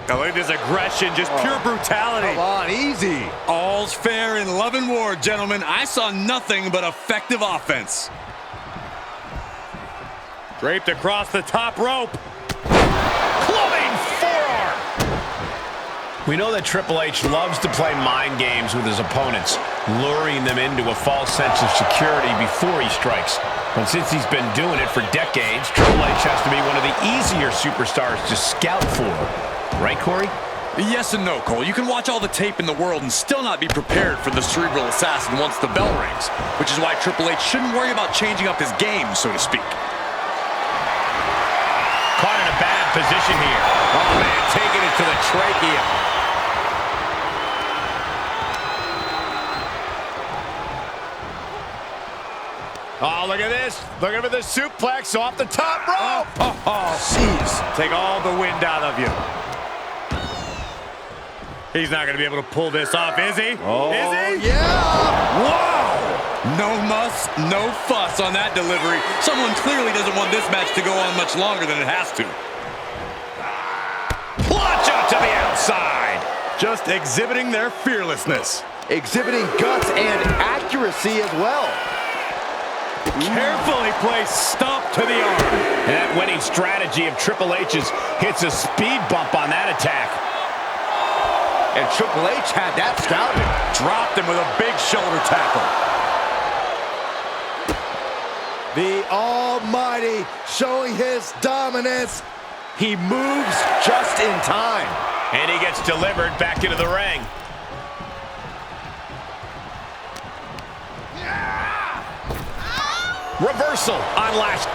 Speaker 5: Now look at this aggression, just pure brutality.
Speaker 4: Come on, easy.
Speaker 5: All's fair in love and war, gentlemen. I saw nothing but effective offense. Draped across the top rope.
Speaker 3: Clubbing forearm. We know that Triple H loves to play mind games with his opponents, luring them into a false sense of security before he strikes. But since he's been doing it for decades, Triple H has to be one of the easier superstars to scout for. Right, Corey?
Speaker 5: Yes and no, Cole. You can watch all the tape in the world and still not be prepared for the cerebral assassin once the bell rings, which is why Triple H shouldn't worry about changing up his game, so to speak.
Speaker 3: Caught in a bad position here. Oh, man, taking it to the trachea. Oh, look at this. Look at the suplex off the top rope.
Speaker 5: Oh, jeez. Take all the wind out of you. He's not going to be able to pull this off, is he?
Speaker 4: Oh,
Speaker 5: is he?
Speaker 4: yeah.
Speaker 5: Wow. No muss, no fuss on that delivery. Someone clearly doesn't want this match to go on much longer than it has to.
Speaker 3: Launch out to the outside.
Speaker 5: Just exhibiting their fearlessness.
Speaker 4: Exhibiting guts and accuracy as well.
Speaker 5: Carefully placed stomp to the arm.
Speaker 3: And that winning strategy of Triple H's hits a speed bump on that attack.
Speaker 4: And Triple H had that scouted.
Speaker 5: Dropped him with a big shoulder tackle.
Speaker 4: The Almighty showing his dominance. He moves just in time.
Speaker 3: And he gets delivered back into the ring. Reversal on Lashley.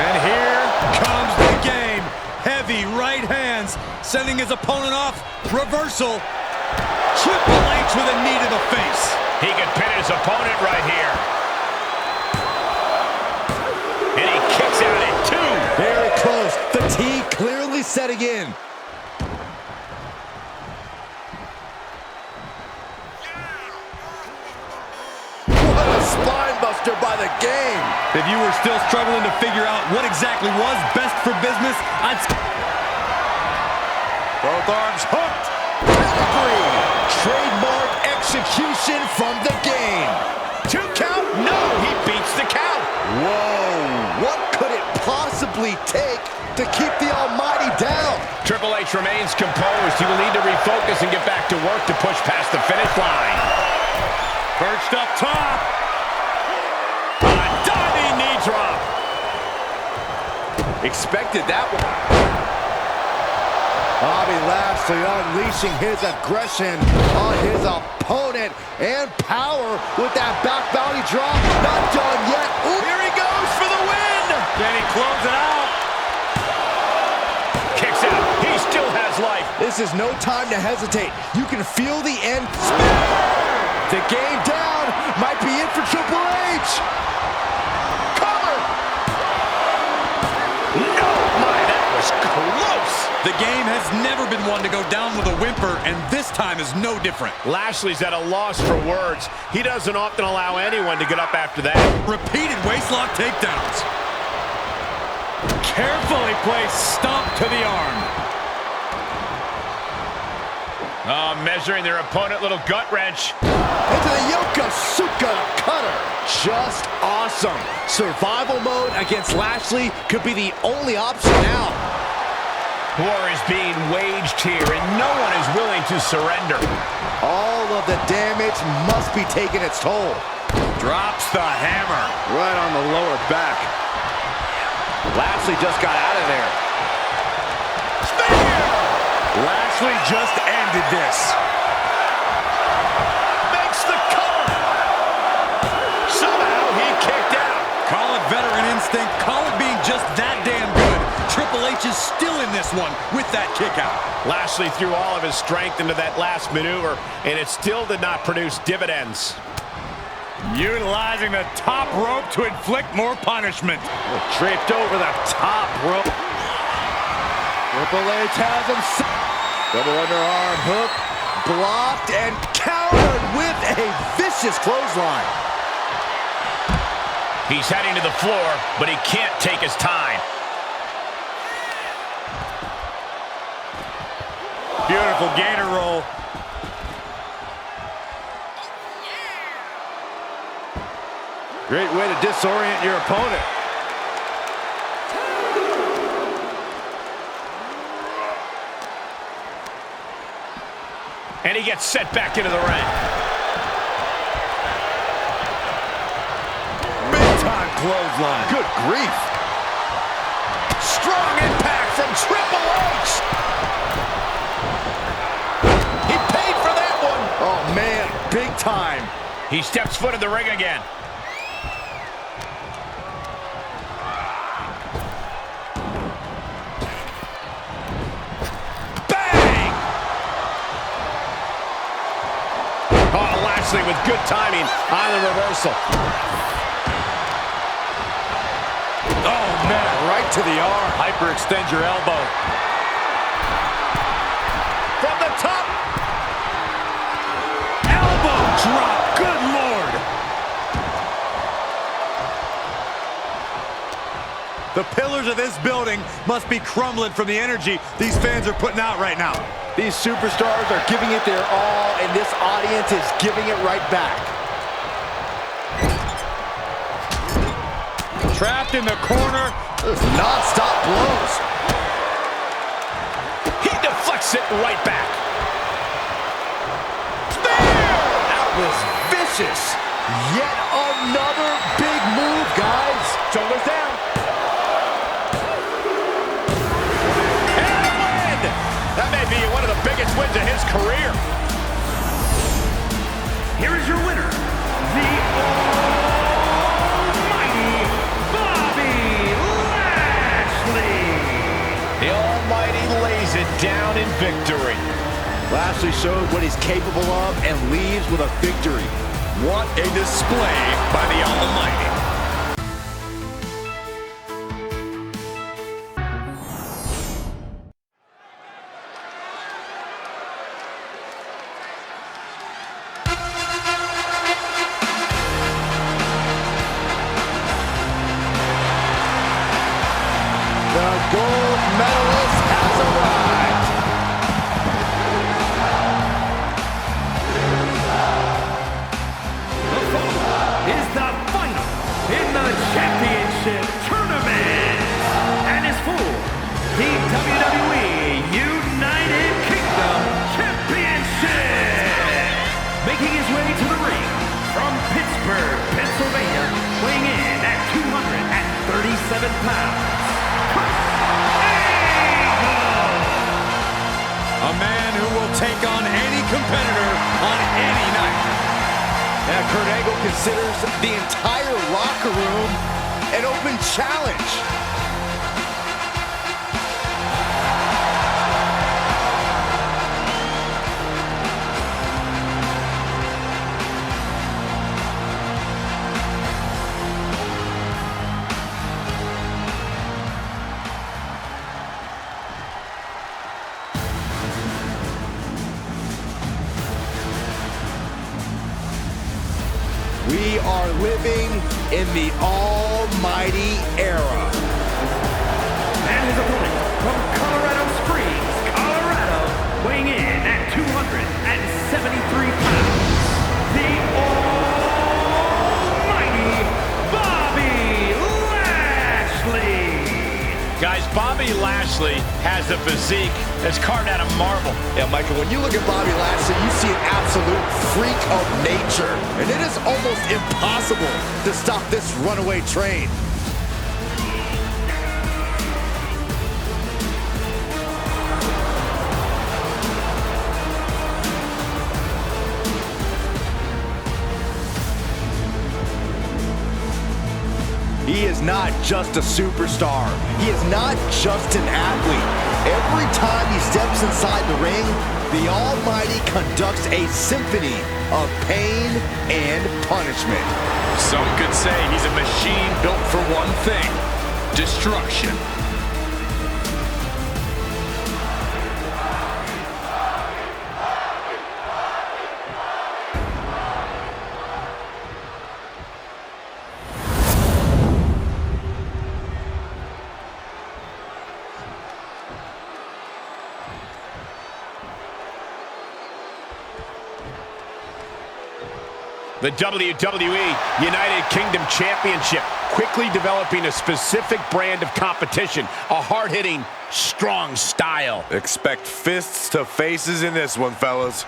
Speaker 5: And here comes the game. Heavy right hands, sending his opponent off. Reversal. Triple H with a knee to the face.
Speaker 3: He could pin his opponent right here. And he kicks out at two.
Speaker 4: Very close. Fatigue clearly setting in. What a spine buster by the game.
Speaker 5: If you were still struggling to figure out what exactly was best for business, I'd...
Speaker 4: Both arms hooked. Pedigree. Trademark execution from the game.
Speaker 3: 2 count? No, he beats the count.
Speaker 4: Whoa. What could it possibly take to keep the Almighty
Speaker 3: Triple H remains composed. He will need to refocus and get back to work to push past the finish line.
Speaker 1: Perched up top.
Speaker 3: A diving knee drop.
Speaker 4: Expected that one. Bobby Lashley unleashing his aggression on his opponent and power with that back body drop. Not done yet. Ooh.
Speaker 3: Here he goes for the win.
Speaker 1: Can he close it out?
Speaker 3: Kicks out. He still has life.
Speaker 4: This is no time to hesitate. You can feel the end. The game down. Might be it for Triple H. Cover.
Speaker 3: No, my, that was close.
Speaker 1: The game has never been one to go down with a whimper, and this time is no different.
Speaker 3: Lashley's at a loss for words. He doesn't often allow anyone to get up after that.
Speaker 1: Repeated waistlock takedowns. Carefully placed stomp to the arm.
Speaker 3: Oh, measuring their opponent, little gut wrench.
Speaker 4: Into the Yokosuka cutter. Just awesome. Survival mode against Lashley could be the only option now.
Speaker 3: War is being waged here, and no one is willing to surrender.
Speaker 4: All of the damage must be taking its toll.
Speaker 1: Drops the hammer.
Speaker 4: Right on the lower back. Lashley just got out of there.
Speaker 1: Lashley just ended this.
Speaker 3: Makes the cover. Somehow he kicked out.
Speaker 1: Call it veteran instinct. Call it being just that damn good. Triple H is still in this one with that kick out.
Speaker 3: Lashley threw all of his strength into that last maneuver, and it still did not produce dividends.
Speaker 1: Utilizing the top rope to inflict more punishment.
Speaker 4: Draped over the top rope. Triple H has him. Double underarm hook. Blocked and countered with a vicious clothesline.
Speaker 3: He's heading to the floor, but he can't take his time.
Speaker 1: Beautiful gator roll.
Speaker 4: Great way to disorient your opponent.
Speaker 3: And he gets set back into the ring.
Speaker 4: Big time clothesline. Good grief. Strong impact from Triple H.
Speaker 3: He paid for that one.
Speaker 4: Oh, man, big time.
Speaker 3: He steps foot in the ring again. With good timing on the reversal.
Speaker 4: Oh, man, right to the arm.
Speaker 1: Hyperextend your elbow.
Speaker 3: From the top.
Speaker 1: Elbow drop. Good Lord. The pillars of this building must be crumbling from the energy these fans are putting out right now.
Speaker 4: These superstars are giving it their all, and this audience is giving it right back.
Speaker 1: Trapped in the corner.
Speaker 4: Non-stop blows.
Speaker 3: He deflects it right back.
Speaker 4: That was vicious. Yet another big move, guys. Shoulders down.
Speaker 3: That may be one of the biggest wins of his career.
Speaker 2: Here is your winner, the Almighty Bobby Lashley.
Speaker 3: The Almighty lays it down in victory.
Speaker 4: Lashley showed what he's capable of and leaves with a victory.
Speaker 1: What a display by the Almighty.
Speaker 4: The gold medalist has arrived.
Speaker 2: The following is the final
Speaker 1: take on any competitor on any night.
Speaker 4: Now Kurt Angle considers the entire locker room an open challenge. We are living in the almighty era.
Speaker 2: And his opponent from Colorado Springs, Colorado, weighing in at 273 pounds, the almighty Bobby Lashley.
Speaker 3: Guys, Bobby Lashley has a physique that's carved out of marble.
Speaker 4: Yeah, Michael, when you look at Bobby Lashley, you see an absolute freak of nature. And it is almost impossible to stop this runaway train. He is not just a superstar. He is not just an athlete. Every time he steps inside the ring, the Almighty conducts a symphony of pain and punishment.
Speaker 5: Some could say he's a machine built for one thing: destruction.
Speaker 3: The WWE United Kingdom Championship, quickly developing a specific brand of competition, a hard-hitting, strong style.
Speaker 5: Expect fists to faces in this one, fellas.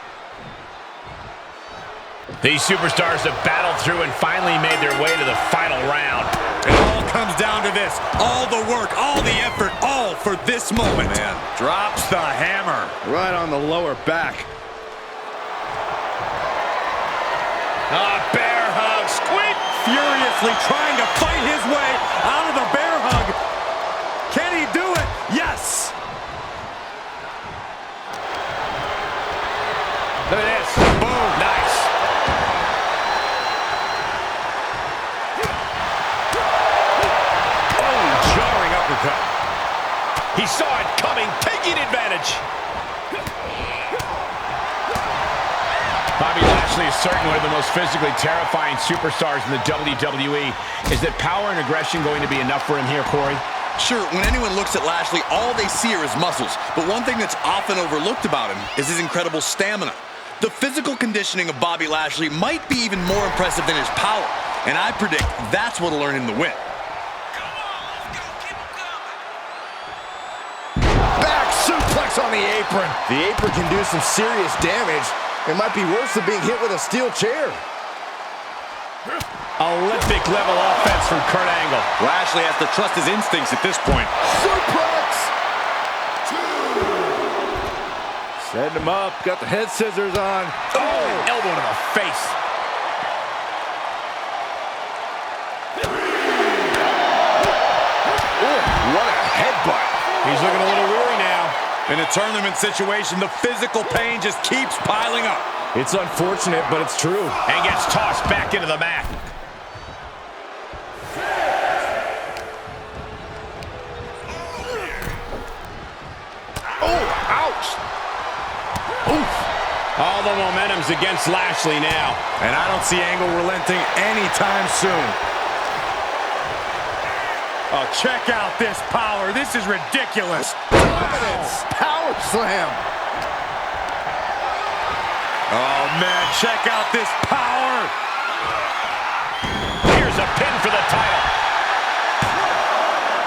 Speaker 3: These superstars have battled through and finally made their way to the final round.
Speaker 1: It all comes down to this. All the work, all the effort, all for this moment.
Speaker 5: Man, drops the hammer.
Speaker 4: Right on the lower back.
Speaker 3: Bear hug, squeak!
Speaker 1: Furiously trying to fight his way out of the bear hug. Can he do it? Yes!
Speaker 3: Look at this. Boom. Nice. Oh, jarring uppercut. He saw it coming, taking advantage. Bobby Lashley is certainly one of the most physically terrifying superstars in the WWE. Is that power and aggression going to be enough for him here, Corey?
Speaker 7: Sure, when anyone looks at Lashley, all they see are his muscles. But one thing that's often overlooked about him is his incredible stamina. The physical conditioning of Bobby Lashley might be even more impressive than his power. And I predict that's what'll earn him the win.
Speaker 4: Back suplex on the apron. The apron can do some serious damage. It might be worse than being hit with a steel chair.
Speaker 3: Olympic-level offense from Kurt Angle.
Speaker 5: Lashley has to trust his instincts at this point.
Speaker 4: Suplex! Setting him up. Got the head scissors on.
Speaker 3: Oh! Elbow to the face.
Speaker 4: Ooh, what a headbutt.
Speaker 3: He's looking a little weary now.
Speaker 5: In a tournament situation, the physical pain just keeps piling up.
Speaker 4: It's unfortunate, but it's true.
Speaker 3: And gets tossed back into the mat.
Speaker 4: Oh, ouch. Oof.
Speaker 3: All the momentum's against Lashley now.
Speaker 5: And I don't see Angle relenting anytime soon.
Speaker 1: Oh, check out this power. This is ridiculous.
Speaker 4: Dominance. Power slam.
Speaker 5: Oh, man, check out this power.
Speaker 3: Here's a pin for the title.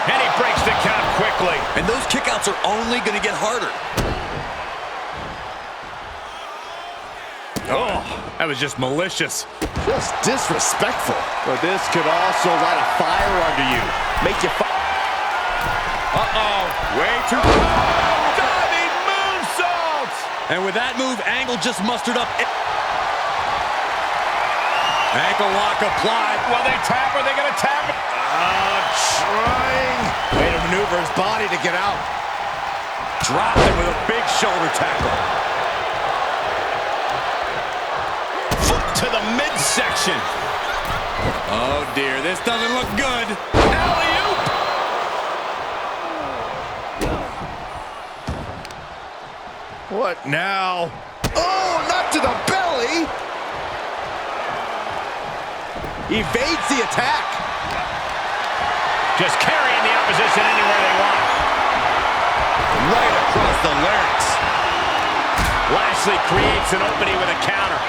Speaker 3: And he breaks the count quickly.
Speaker 7: And those kickouts are only going to get harder.
Speaker 5: Oh, that was just malicious.
Speaker 4: Just disrespectful. But this could also light a fire under you. Make you
Speaker 5: Uh-oh, way too... Oh, diving moonsault!
Speaker 1: And with that move, Angle just mustered up. Ankle lock applied.
Speaker 3: Will they tap? Are they going to tap?
Speaker 4: Trying. Way to maneuver his body to get out.
Speaker 1: Dropped him with a big shoulder tackle.
Speaker 3: Foot to the midsection.
Speaker 1: Oh dear, this doesn't look good.
Speaker 3: Alley-oop.
Speaker 4: What now? Oh, not to the belly. Evades the attack.
Speaker 3: Just carrying the opposition anywhere they want.
Speaker 1: Right across the larynx.
Speaker 3: Lashley creates an opening with a counter.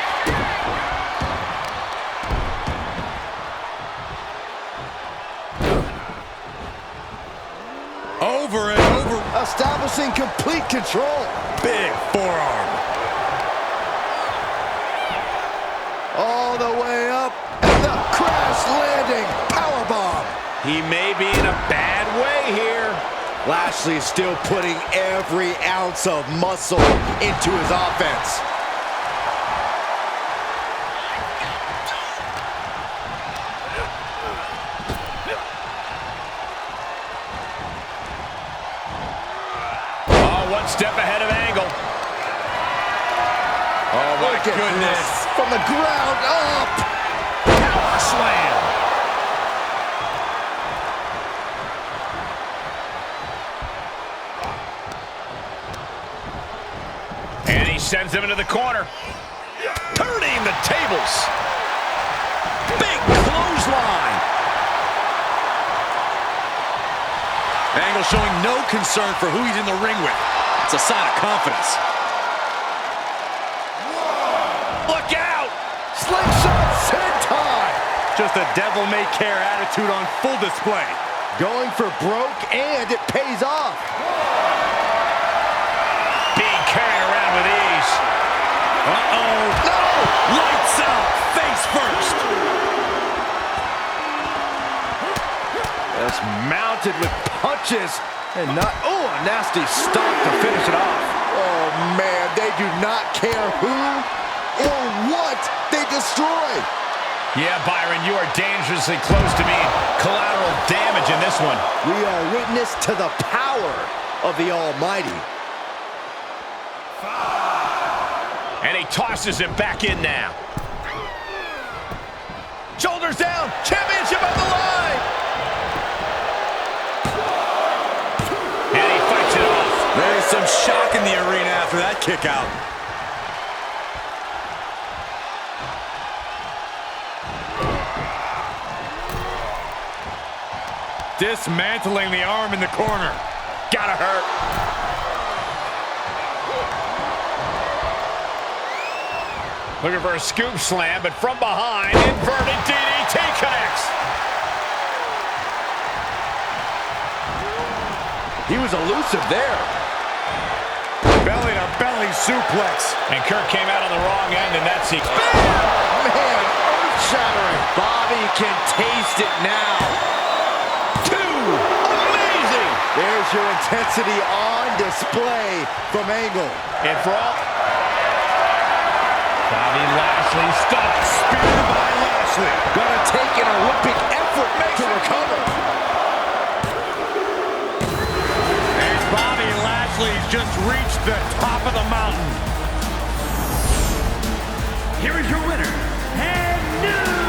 Speaker 1: Over and over.
Speaker 4: Establishing complete control.
Speaker 1: Big forearm.
Speaker 4: All the way up. And the crash landing powerbomb.
Speaker 3: He may be in a bad way here.
Speaker 4: Lashley is still putting every ounce of muscle into his offense.
Speaker 3: One step ahead of Angle.
Speaker 1: Oh my
Speaker 4: Look at
Speaker 1: goodness.
Speaker 4: this. From the ground up.
Speaker 3: Power slam. And he sends him into the corner. Turning the tables. Big clothesline.
Speaker 1: Angle showing no concern for who he's in the ring with. It's a sign of confidence.
Speaker 3: Look out!
Speaker 4: Slingshot senton.
Speaker 1: Just a devil-may-care attitude on full display.
Speaker 4: Going for broke, and it pays off.
Speaker 3: Being carried around with ease.
Speaker 1: Uh-oh.
Speaker 4: No!
Speaker 1: Lights out. Face first.
Speaker 4: That's mounted with punches. And not, oh, a nasty stomp to finish it off. Oh, man, they do not care who or what they destroy.
Speaker 3: Yeah, Byron, you are dangerously close to being collateral damage in this one.
Speaker 4: We are witness to the power of the Almighty.
Speaker 3: And he tosses him back in now. Shoulders down, championship on the line. And he fights it off.
Speaker 1: There's some shock in the arena after that kick out. Dismantling the arm in the corner.
Speaker 3: Gotta hurt. Looking for a scoop slam, but from behind, inverted DDT connects.
Speaker 4: He was elusive there.
Speaker 1: Belly-to-belly suplex.
Speaker 3: And Kurt came out on the wrong end in that sequence.
Speaker 4: Man, earth-shattering. Bobby can taste it now.
Speaker 3: Amazing!
Speaker 4: There's your intensity on display from Angle.
Speaker 3: And for all... Bobby Lashley stopped.
Speaker 4: Spear by Lashley. Gonna take an Olympic effort to recover.
Speaker 1: And Bobby Lashley's just reached the top of the mountain.
Speaker 2: Here is your winner, and new